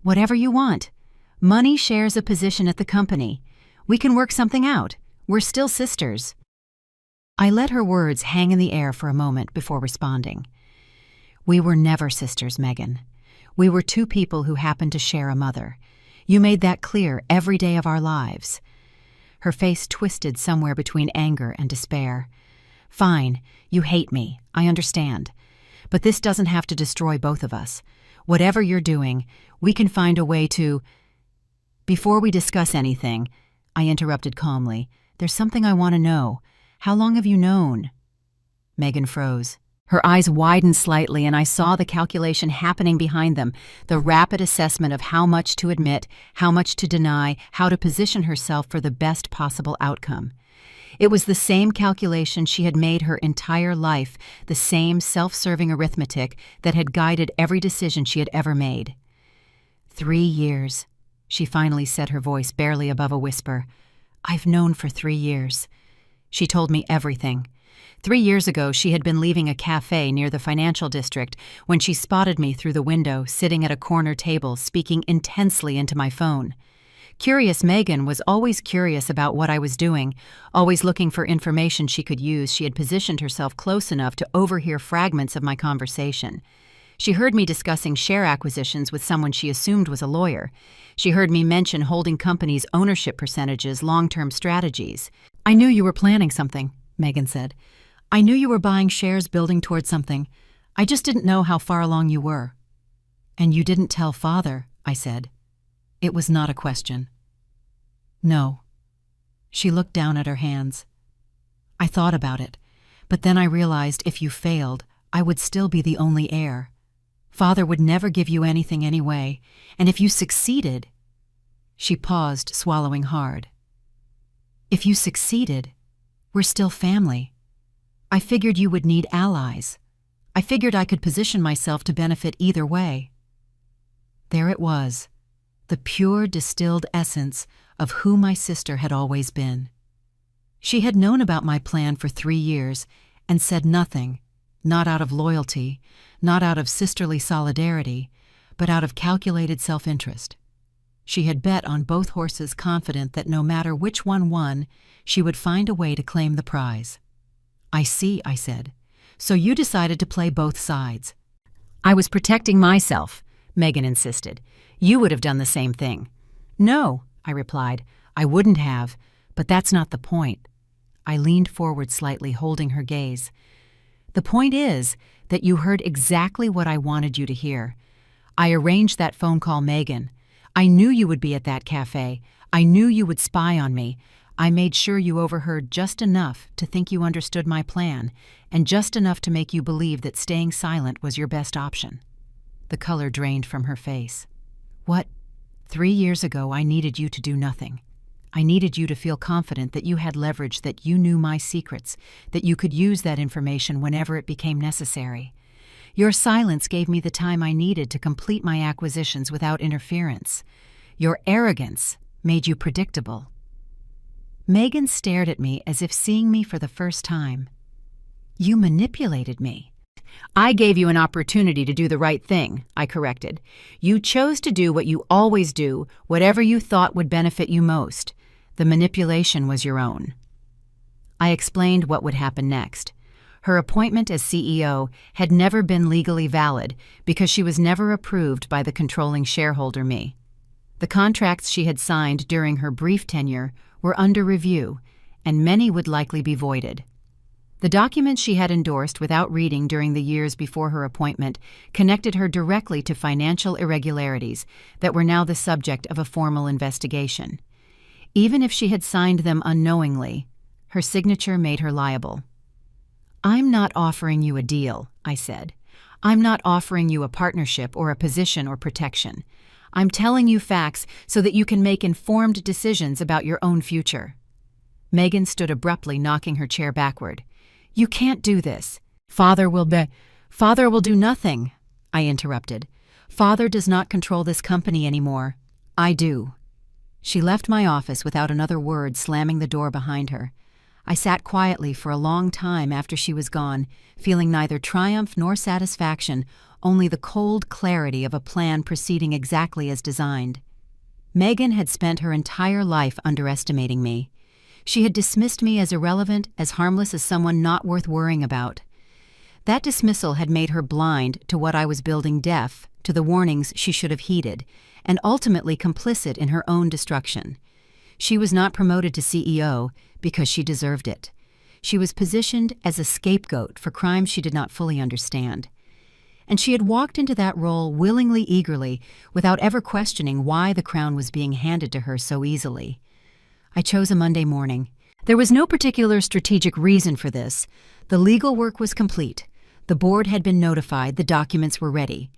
"Whatever you want. Money shares a position at the company. We can work something out. We're still sisters." I let her words hang in the air for a moment before responding. "We were never sisters, Megan. We were two people who happened to share a mother. You made that clear every day of our lives." Her face twisted somewhere between anger and despair. "Fine, you hate me, I understand. But this doesn't have to destroy both of us. Whatever you're doing, we can find a way to—" "Before we discuss anything," I interrupted calmly, "there's something I want to know. How long have you known?" Megan froze. Her eyes widened slightly, and I saw the calculation happening behind them, the rapid assessment of how much to admit, how much to deny, how to position herself for the best possible outcome. It was the same calculation she had made her entire life, the same self-serving arithmetic that had guided every decision she had ever made. 3 years, she finally said, her voice barely above a whisper. "I've known for 3 years." She told me everything. 3 years ago, she had been leaving a cafe near the financial district when she spotted me through the window, sitting at a corner table, speaking intensely into my phone. Curious Megan was always curious about what I was doing, always looking for information she could use. She had positioned herself close enough to overhear fragments of my conversation. She heard me discussing share acquisitions with someone she assumed was a lawyer. She heard me mention holding companies' ownership percentages, long-term strategies. "I knew you were planning something," Megan said. "I knew you were buying shares, building towards something. I just didn't know how far along you were." "And you didn't tell Father," I said. It was not a question. "No." She looked down at her hands. "I thought about it, but then I realized if you failed, I would still be the only heir. Father would never give you anything anyway, and if you succeeded—" She paused, swallowing hard. "If you succeeded, we're still family. I figured you would need allies. I figured I could position myself to benefit either way." There it was, the pure distilled essence of who my sister had always been. She had known about my plan for 3 years and said nothing, not out of loyalty, not out of sisterly solidarity, but out of calculated self-interest. She had bet on both horses, confident that no matter which one won, she would find a way to claim the prize. "I see," I said. "So you decided to play both sides." "I was protecting myself," Megan insisted. "You would have done the same thing." "No," I replied. "I wouldn't have, but that's not the point." I leaned forward slightly, holding her gaze. "The point is that you heard exactly what I wanted you to hear. I arranged that phone call, Megan. I knew you would be at that cafe. I knew you would spy on me. I made sure you overheard just enough to think you understood my plan, and just enough to make you believe that staying silent was your best option." The color drained from her face. "What? 3 years ago, I needed you to do nothing. I needed you to feel confident that you had leverage, that you knew my secrets, that you could use that information whenever it became necessary. Your silence gave me the time I needed to complete my acquisitions without interference. Your arrogance made you predictable." Megan stared at me as if seeing me for the first time. "You manipulated me." "I gave you an opportunity to do the right thing," I corrected. "You chose to do what you always do, whatever you thought would benefit you most. The manipulation was your own." I explained what would happen next. Her appointment as CEO had never been legally valid because she was never approved by the controlling shareholder, me. The contracts she had signed during her brief tenure were under review, and many would likely be voided. The documents she had endorsed without reading during the years before her appointment connected her directly to financial irregularities that were now the subject of a formal investigation. Even if she had signed them unknowingly, her signature made her liable. "I'm not offering you a deal," I said. "I'm not offering you a partnership or a position or protection. I'm telling you facts so that you can make informed decisions about your own future." Megan stood abruptly, knocking her chair backward. "You can't do this. Father will do nothing," I interrupted. "Father does not control this company anymore. I do." She left my office without another word, slamming the door behind her. I sat quietly for a long time after she was gone, feeling neither triumph nor satisfaction, only the cold clarity of a plan proceeding exactly as designed. Megan had spent her entire life underestimating me. She had dismissed me as irrelevant, as harmless as someone not worth worrying about. That dismissal had made her blind to what I was building, deaf to the warnings she should have heeded, and ultimately complicit in her own destruction. She was not promoted to CEO because she deserved it. She was positioned as a scapegoat for crimes she did not fully understand. And she had walked into that role willingly, eagerly, without ever questioning why the crown was being handed to her so easily. I chose a Monday morning. There was no particular strategic reason for this. The legal work was complete. The board had been notified, the documents were ready.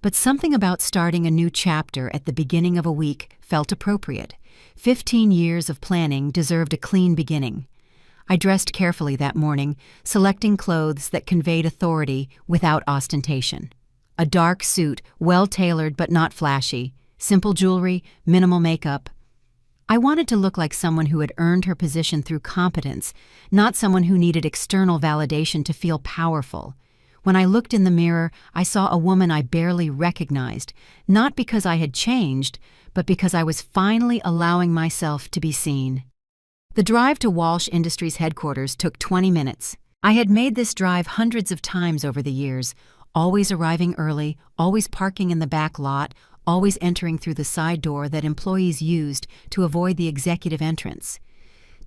But something about starting a new chapter at the beginning of a week felt appropriate. 15 years of planning deserved a clean beginning. I dressed carefully that morning, selecting clothes that conveyed authority without ostentation. A dark suit, well-tailored but not flashy, simple jewelry, minimal makeup. I wanted to look like someone who had earned her position through competence, not someone who needed external validation to feel powerful. When I looked in the mirror, I saw a woman I barely recognized, not because I had changed, but because I was finally allowing myself to be seen. The drive to Walsh Industries headquarters took 20 minutes. I had made this drive hundreds of times over the years, always arriving early, always parking in the back lot, always entering through the side door that employees used to avoid the executive entrance.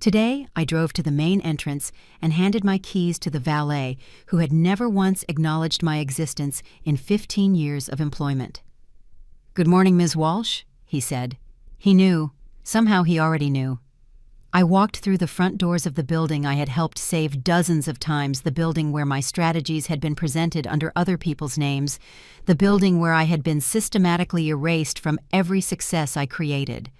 Today, I drove to the main entrance and handed my keys to the valet, who had never once acknowledged my existence in 15 years of employment. "Good morning, Ms. Walsh," he said. He knew. Somehow he already knew. I walked through the front doors of the building I had helped save dozens of times, the building where my strategies had been presented under other people's names, the building where I had been systematically erased from every success I created.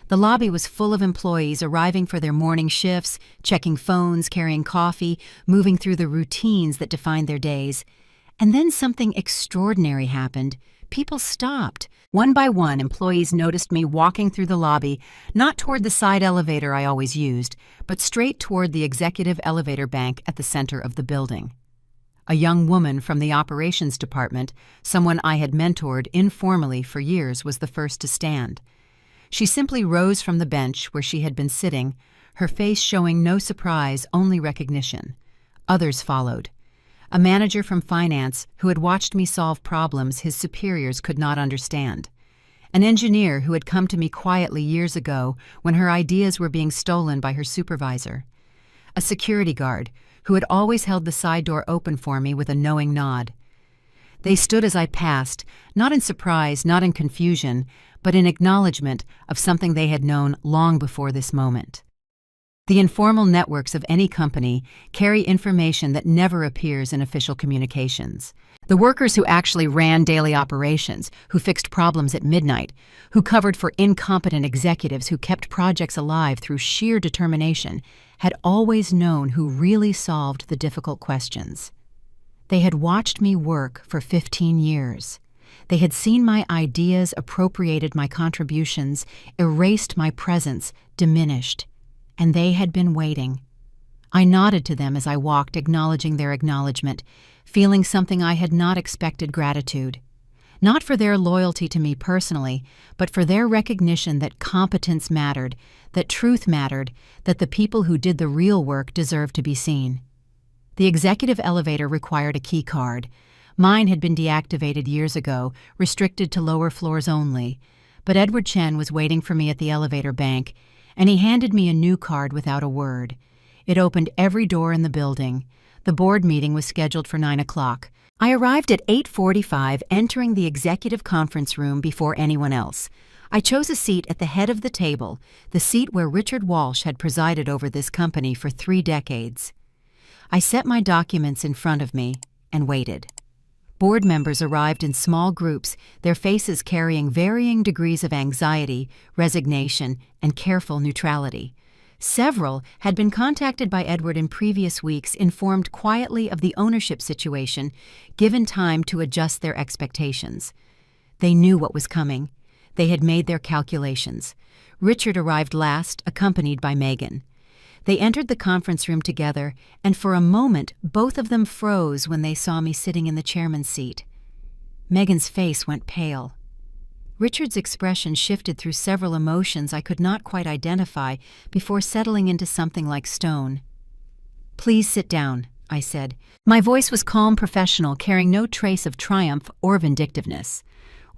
The lobby was full of employees arriving for their morning shifts, checking phones, carrying coffee, moving through the routines that defined their days. And then something extraordinary happened. People stopped. One by one, employees noticed me walking through the lobby, not toward the side elevator I always used, but straight toward the executive elevator bank at the center of the building. A young woman from the operations department, someone I had mentored informally for years, was the first to stand. She simply rose from the bench where she had been sitting, her face showing no surprise, only recognition. Others followed. A manager from finance who had watched me solve problems his superiors could not understand. An engineer who had come to me quietly years ago when her ideas were being stolen by her supervisor. A security guard who had always held the side door open for me with a knowing nod. They stood as I passed, not in surprise, not in confusion, but in acknowledgement of something they had known long before this moment. The informal networks of any company carry information that never appears in official communications. The workers who actually ran daily operations, who fixed problems at midnight, who covered for incompetent executives who kept projects alive through sheer determination, had always known who really solved the difficult questions. They had watched me work for 15 years. They had seen my ideas, appropriated my contributions, erased my presence, diminished. And they had been waiting. I nodded to them as I walked, acknowledging their acknowledgement, feeling something I had not expected: gratitude. Not for their loyalty to me personally, but for their recognition that competence mattered, that truth mattered, that the people who did the real work deserved to be seen. The executive elevator required a key card. Mine had been deactivated years ago, restricted to lower floors only, but Edward Chen was waiting for me at the elevator bank, and he handed me a new card without a word. It opened every door in the building. The board meeting was scheduled for 9 o'clock. I arrived at 8:45, entering the executive conference room before anyone else. I chose a seat at the head of the table, the seat where Richard Walsh had presided over this company for 3 decades. I set my documents in front of me and waited. Board members arrived in small groups, their faces carrying varying degrees of anxiety, resignation, and careful neutrality. Several had been contacted by Edward in previous weeks, informed quietly of the ownership situation, given time to adjust their expectations. They knew what was coming. They had made their calculations. Richard arrived last, accompanied by Megan. They entered the conference room together, and for a moment both of them froze when they saw me sitting in the chairman's seat. Megan's face went pale. Richard's expression shifted through several emotions I could not quite identify before settling into something like stone. "Please sit down," I said. My voice was calm, professional, carrying no trace of triumph or vindictiveness.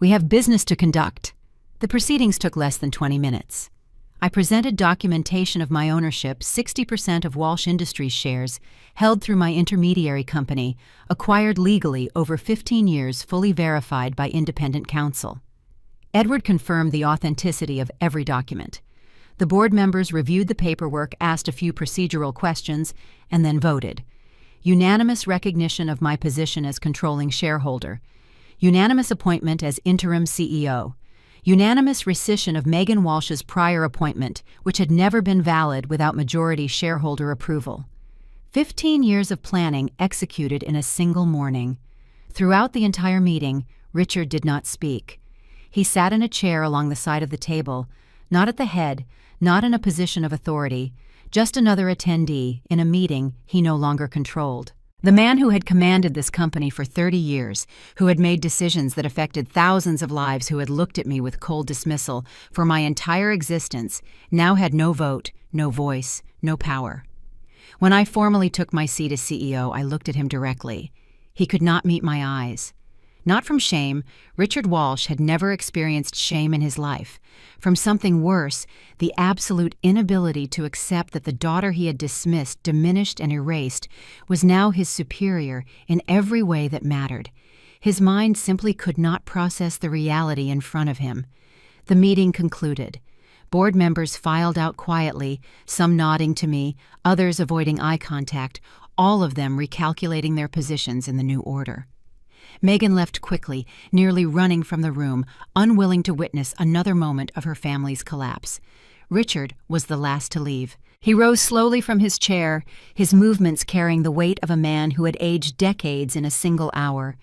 We have business to conduct." The proceedings took less than 20 minutes. I presented documentation of my ownership, 60% of Walsh Industries shares, held through my intermediary company, acquired legally over 15 years, fully verified by independent counsel. Edward confirmed the authenticity of every document. The board members reviewed the paperwork, asked a few procedural questions, and then voted. Unanimous recognition of my position as controlling shareholder. Unanimous appointment as interim CEO. Unanimous rescission of Megan Walsh's prior appointment, which had never been valid without majority shareholder approval. 15 years of planning executed in a single morning. Throughout the entire meeting, Richard did not speak. He sat in a chair along the side of the table, not at the head, not in a position of authority, just another attendee in a meeting he no longer controlled. The man who had commanded this company for 30 years, who had made decisions that affected thousands of lives, who had looked at me with cold dismissal for my entire existence, now had no vote, no voice, no power. When I formally took my seat as CEO, I looked at him directly. He could not meet my eyes. Not from shame. Richard Walsh had never experienced shame in his life. From something worse, the absolute inability to accept that the daughter he had dismissed, diminished, and erased was now his superior in every way that mattered. His mind simply could not process the reality in front of him. The meeting concluded. Board members filed out quietly, some nodding to me, others avoiding eye contact, all of them recalculating their positions in the new order. Megan left quickly, nearly running from the room, unwilling to witness another moment of her family's collapse. Richard was the last to leave. He rose slowly from his chair, his movements carrying the weight of a man who had aged decades in a single hour.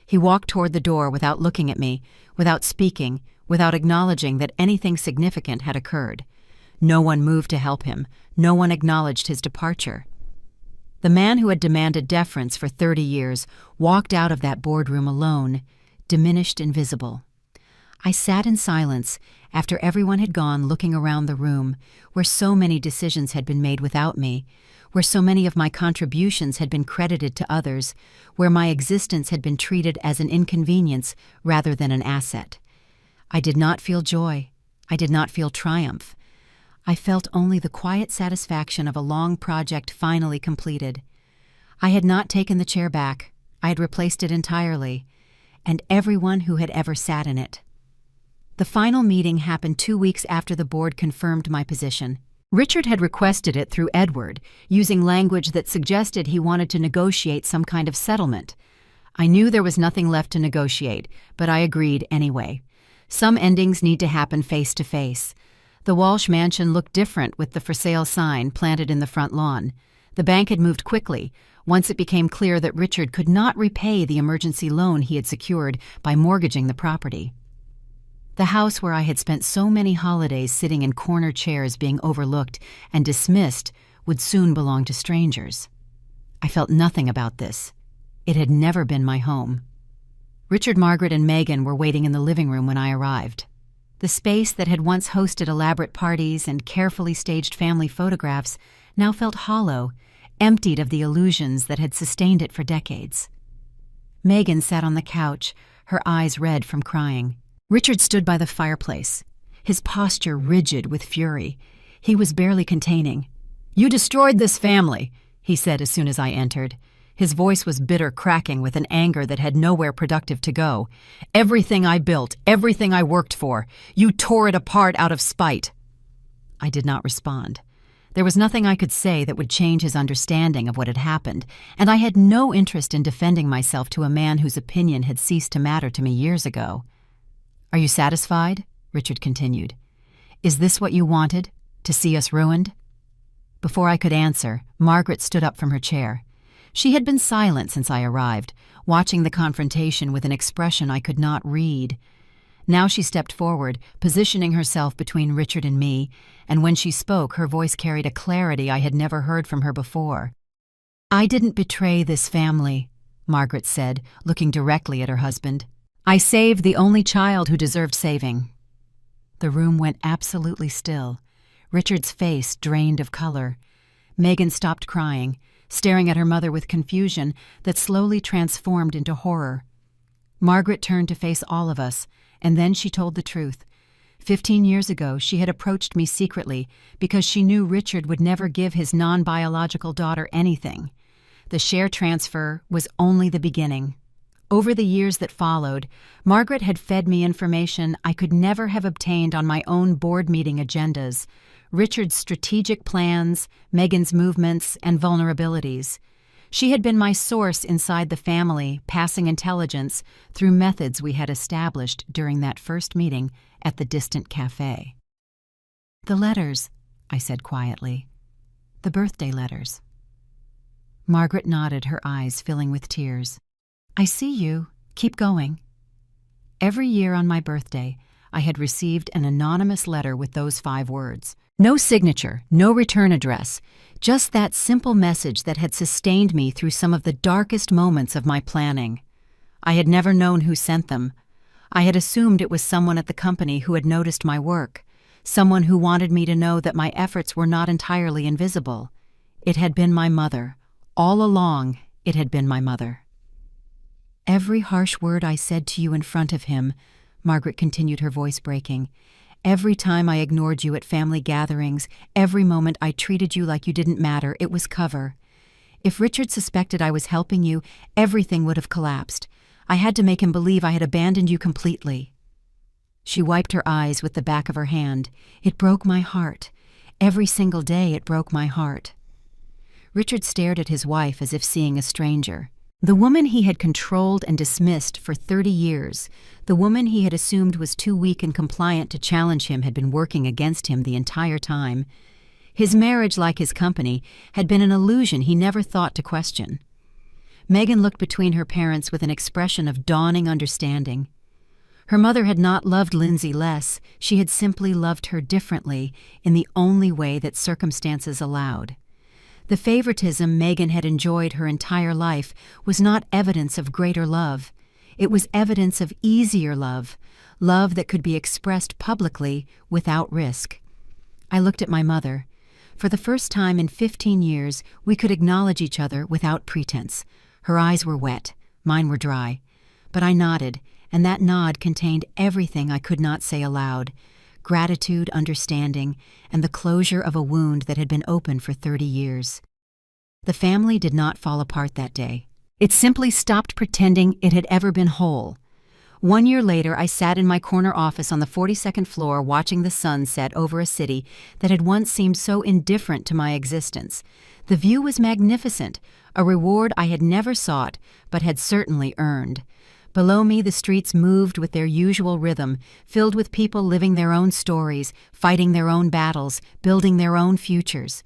He walked toward the door without looking at me, without speaking, without acknowledging that anything significant had occurred. No one moved to help him. No one acknowledged his departure. The man who had demanded deference for 30 years walked out of that boardroom alone, diminished, invisible. I sat in silence after everyone had gone, looking around the room, where so many decisions had been made without me, where so many of my contributions had been credited to others, where my existence had been treated as an inconvenience rather than an asset. I did not feel joy. I did not feel triumph. I felt only the quiet satisfaction of a long project finally completed. I had not taken the chair back. I had replaced it entirely, and everyone who had ever sat in it. The final meeting happened 2 weeks after the board confirmed my position. Richard had requested it through Edward, using language that suggested he wanted to negotiate some kind of settlement. I knew there was nothing left to negotiate, but I agreed anyway. Some endings need to happen face to face. The Walsh mansion looked different with the for sale sign planted in the front lawn. The bank had moved quickly, once it became clear that Richard could not repay the emergency loan he had secured by mortgaging the property. The house where I had spent so many holidays sitting in corner chairs being overlooked and dismissed would soon belong to strangers. I felt nothing about this. It had never been my home. Richard, Margaret, and Megan were waiting in the living room when I arrived. The space that had once hosted elaborate parties and carefully staged family photographs now felt hollow, emptied of the illusions that had sustained it for decades. Megan sat on the couch, her eyes red from crying. Richard stood by the fireplace, his posture rigid with fury. He was barely containing. "You destroyed this family," he said as soon as I entered. His voice was bitter, cracking with an anger that had nowhere productive to go. "Everything I built, everything I worked for, you tore it apart out of spite." I did not respond. There was nothing I could say that would change his understanding of what had happened, and I had no interest in defending myself to a man whose opinion had ceased to matter to me years ago. "Are you satisfied?" Richard continued. "Is this what you wanted, to see us ruined?" Before I could answer, Margaret stood up from her chair. She had been silent since I arrived, watching the confrontation with an expression I could not read. Now she stepped forward, positioning herself between Richard and me, and when she spoke, her voice carried a clarity I had never heard from her before. "I didn't betray this family," Margaret said, looking directly at her husband. "I saved the only child who deserved saving." The room went absolutely still. Richard's face drained of color. Megan stopped crying, staring at her mother with confusion that slowly transformed into horror. Margaret turned to face all of us, And then she told the truth. 15 years ago, she had approached me secretly because she knew Richard would never give his non-biological daughter anything. The share transfer was only the beginning. Over the years that followed, Margaret had fed me information I could never have obtained on my own board meeting agendas, Richard's strategic plans, Megan's movements, and vulnerabilities. She had been my source inside the family, passing intelligence through methods we had established during that first meeting at the distant cafe. "The letters," I said quietly. "The birthday letters." Margaret nodded, her eyes filling with tears. "I see you. Keep going." Every year on my birthday, I had received an anonymous letter with those 5 words. No signature, no return address, just that simple message that had sustained me through some of the darkest moments of my planning. I had never known who sent them. I had assumed it was someone at the company who had noticed my work, someone who wanted me to know that my efforts were not entirely invisible. It had been my mother. All along, it had been my mother. "Every harsh word I said to you in front of him," Margaret continued, her voice breaking. "Every time I ignored you at family gatherings, every moment I treated you like you didn't matter, it was cover. If Richard suspected I was helping you, everything would have collapsed. I had to make him believe I had abandoned you completely." She wiped her eyes with the back of her hand. "It broke my heart. Every single day it broke my heart." Richard stared at his wife as if seeing a stranger. The woman he had controlled and dismissed for 30 years, the woman he had assumed was too weak and compliant to challenge him, had been working against him the entire time. His marriage, like his company, had been an illusion he never thought to question. Megan looked between her parents with an expression of dawning understanding. Her mother had not loved Lindsay less, she had simply loved her differently in the only way that circumstances allowed. The favoritism Megan had enjoyed her entire life was not evidence of greater love. It was evidence of easier love, love that could be expressed publicly without risk. I looked at my mother. For the first time in 15 years, we could acknowledge each other without pretense. Her eyes were wet, mine were dry. But I nodded, and that nod contained everything I could not say aloud: gratitude, understanding, and the closure of a wound that had been open for 30 years. The family did not fall apart that day. It simply stopped pretending it had ever been whole. 1 year later, I sat in my corner office on the 42nd floor watching the sun set over a city that had once seemed so indifferent to my existence. The view was magnificent, a reward I had never sought, but had certainly earned. Below me, the streets moved with their usual rhythm, filled with people living their own stories, fighting their own battles, building their own futures.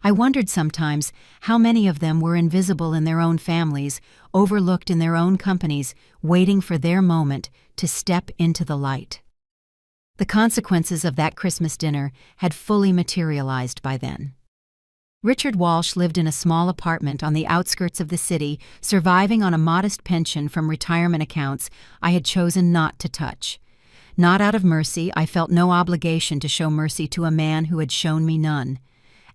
I wondered sometimes how many of them were invisible in their own families, overlooked in their own companies, waiting for their moment to step into the light. The consequences of that Christmas dinner had fully materialized by then. Richard Walsh lived in a small apartment on the outskirts of the city, surviving on a modest pension from retirement accounts I had chosen not to touch. Not out of mercy, I felt no obligation to show mercy to a man who had shown me none.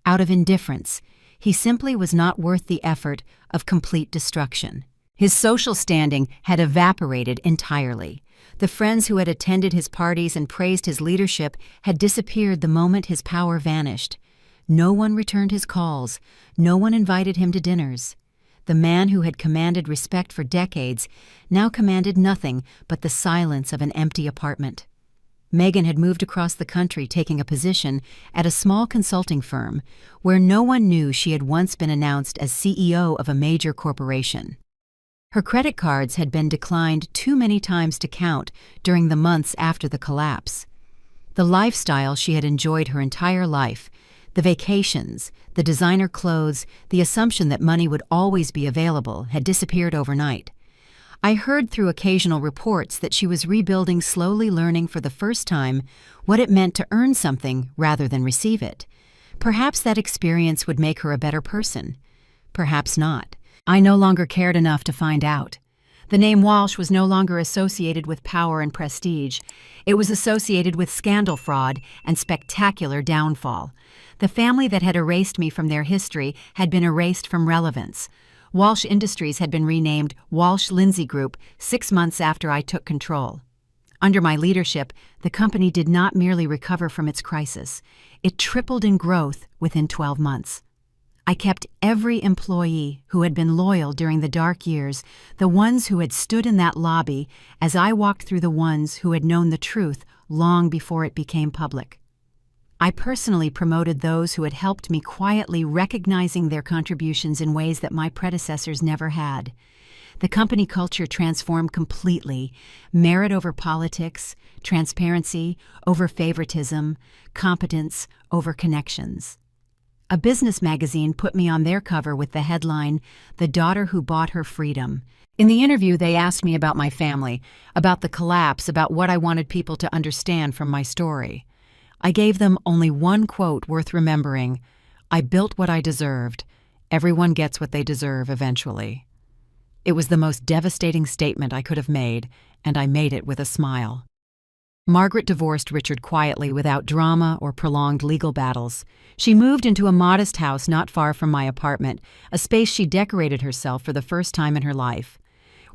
Out of indifference, he simply was not worth the effort of complete destruction. His social standing had evaporated entirely. The friends who had attended his parties and praised his leadership had disappeared the moment his power vanished. No one returned his calls. No one invited him to dinners. The man who had commanded respect for decades now commanded nothing but the silence of an empty apartment. Megan had moved across the country, taking a position at a small consulting firm where no one knew she had once been announced as CEO of a major corporation. Her credit cards had been declined too many times to count during the months after the collapse. The lifestyle she had enjoyed her entire life, the vacations, the designer clothes, the assumption that money would always be available, had disappeared overnight. I heard through occasional reports that she was rebuilding, slowly learning for the first time what it meant to earn something rather than receive it. Perhaps that experience would make her a better person. Perhaps not. I no longer cared enough to find out. The name Walsh was no longer associated with power and prestige. It was associated with scandal, fraud, and spectacular downfall. The family that had erased me from their history had been erased from relevance. Walsh Industries had been renamed Walsh Lindsay Group 6 months after I took control. Under my leadership, the company did not merely recover from its crisis, it tripled in growth within 12 months. I kept every employee who had been loyal during the dark years, the ones who had stood in that lobby as I walked through the ones who had known the truth long before it became public. I personally promoted those who had helped me quietly, recognizing their contributions in ways that my predecessors never had. The company culture transformed completely: merit over politics, transparency over favoritism, competence over connections. A business magazine put me on their cover with the headline, "The Daughter Who Bought Her Freedom." In the interview, they asked me about my family, about the collapse, about what I wanted people to understand from my story. I gave them only one quote worth remembering: "I built what I deserved. Everyone gets what they deserve eventually." It was the most devastating statement I could have made, and I made it with a smile. Margaret divorced Richard quietly, without drama or prolonged legal battles. She moved into a modest house not far from my apartment, a space she decorated herself for the first time in her life.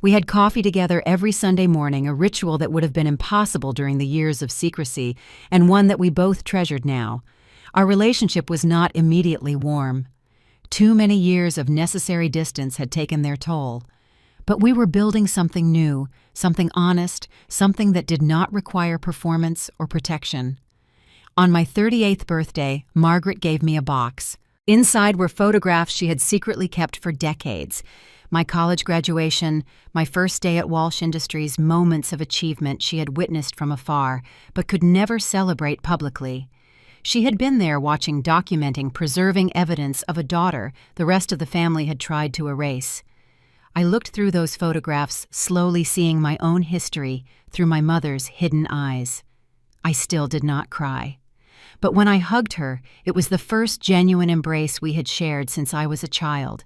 We had coffee together every Sunday morning, a ritual that would have been impossible during the years of secrecy, and one that we both treasured now. Our relationship was not immediately warm. Too many years of necessary distance had taken their toll. But we were building something new, something honest, something that did not require performance or protection. On my 38th birthday, Margaret gave me a box. Inside were photographs she had secretly kept for decades. My college graduation, my first day at Walsh Industries, moments of achievement she had witnessed from afar, but could never celebrate publicly. She had been there watching, documenting, preserving evidence of a daughter the rest of the family had tried to erase. I looked through those photographs, slowly seeing my own history through my mother's hidden eyes. I still did not cry. But when I hugged her, it was the first genuine embrace we had shared since I was a child,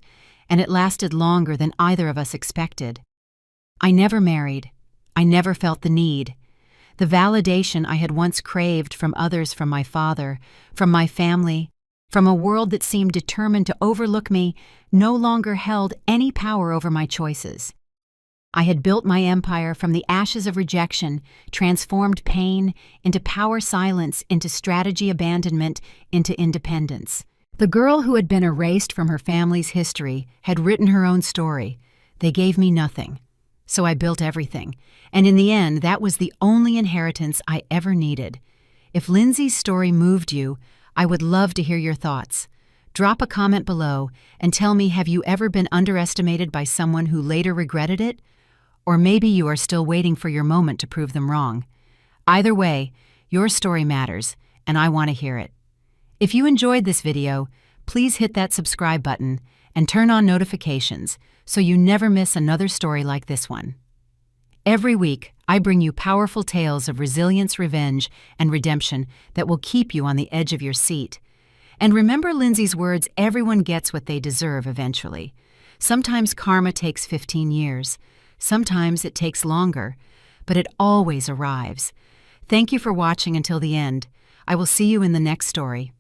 and it lasted longer than either of us expected. I never married. I never felt the need. The validation I had once craved from others, from my father, from my family, from a world that seemed determined to overlook me, no longer held any power over my choices. I had built my empire from the ashes of rejection, transformed pain into power, silence into strategy, abandonment into independence. The girl who had been erased from her family's history had written her own story. They gave me nothing. So I built everything. And in the end, that was the only inheritance I ever needed. If Lindsay's story moved you, I would love to hear your thoughts. Drop a comment below and tell me, have you ever been underestimated by someone who later regretted it? Or maybe you are still waiting for your moment to prove them wrong. Either way, your story matters, and I want to hear it. If you enjoyed this video, please hit that subscribe button and turn on notifications so you never miss another story like this one. Every week, I bring you powerful tales of resilience, revenge, and redemption that will keep you on the edge of your seat. And remember Lindsay's words, everyone gets what they deserve eventually. Sometimes karma takes 15 years. Sometimes it takes longer, but it always arrives. Thank you for watching until the end. I will see you in the next story.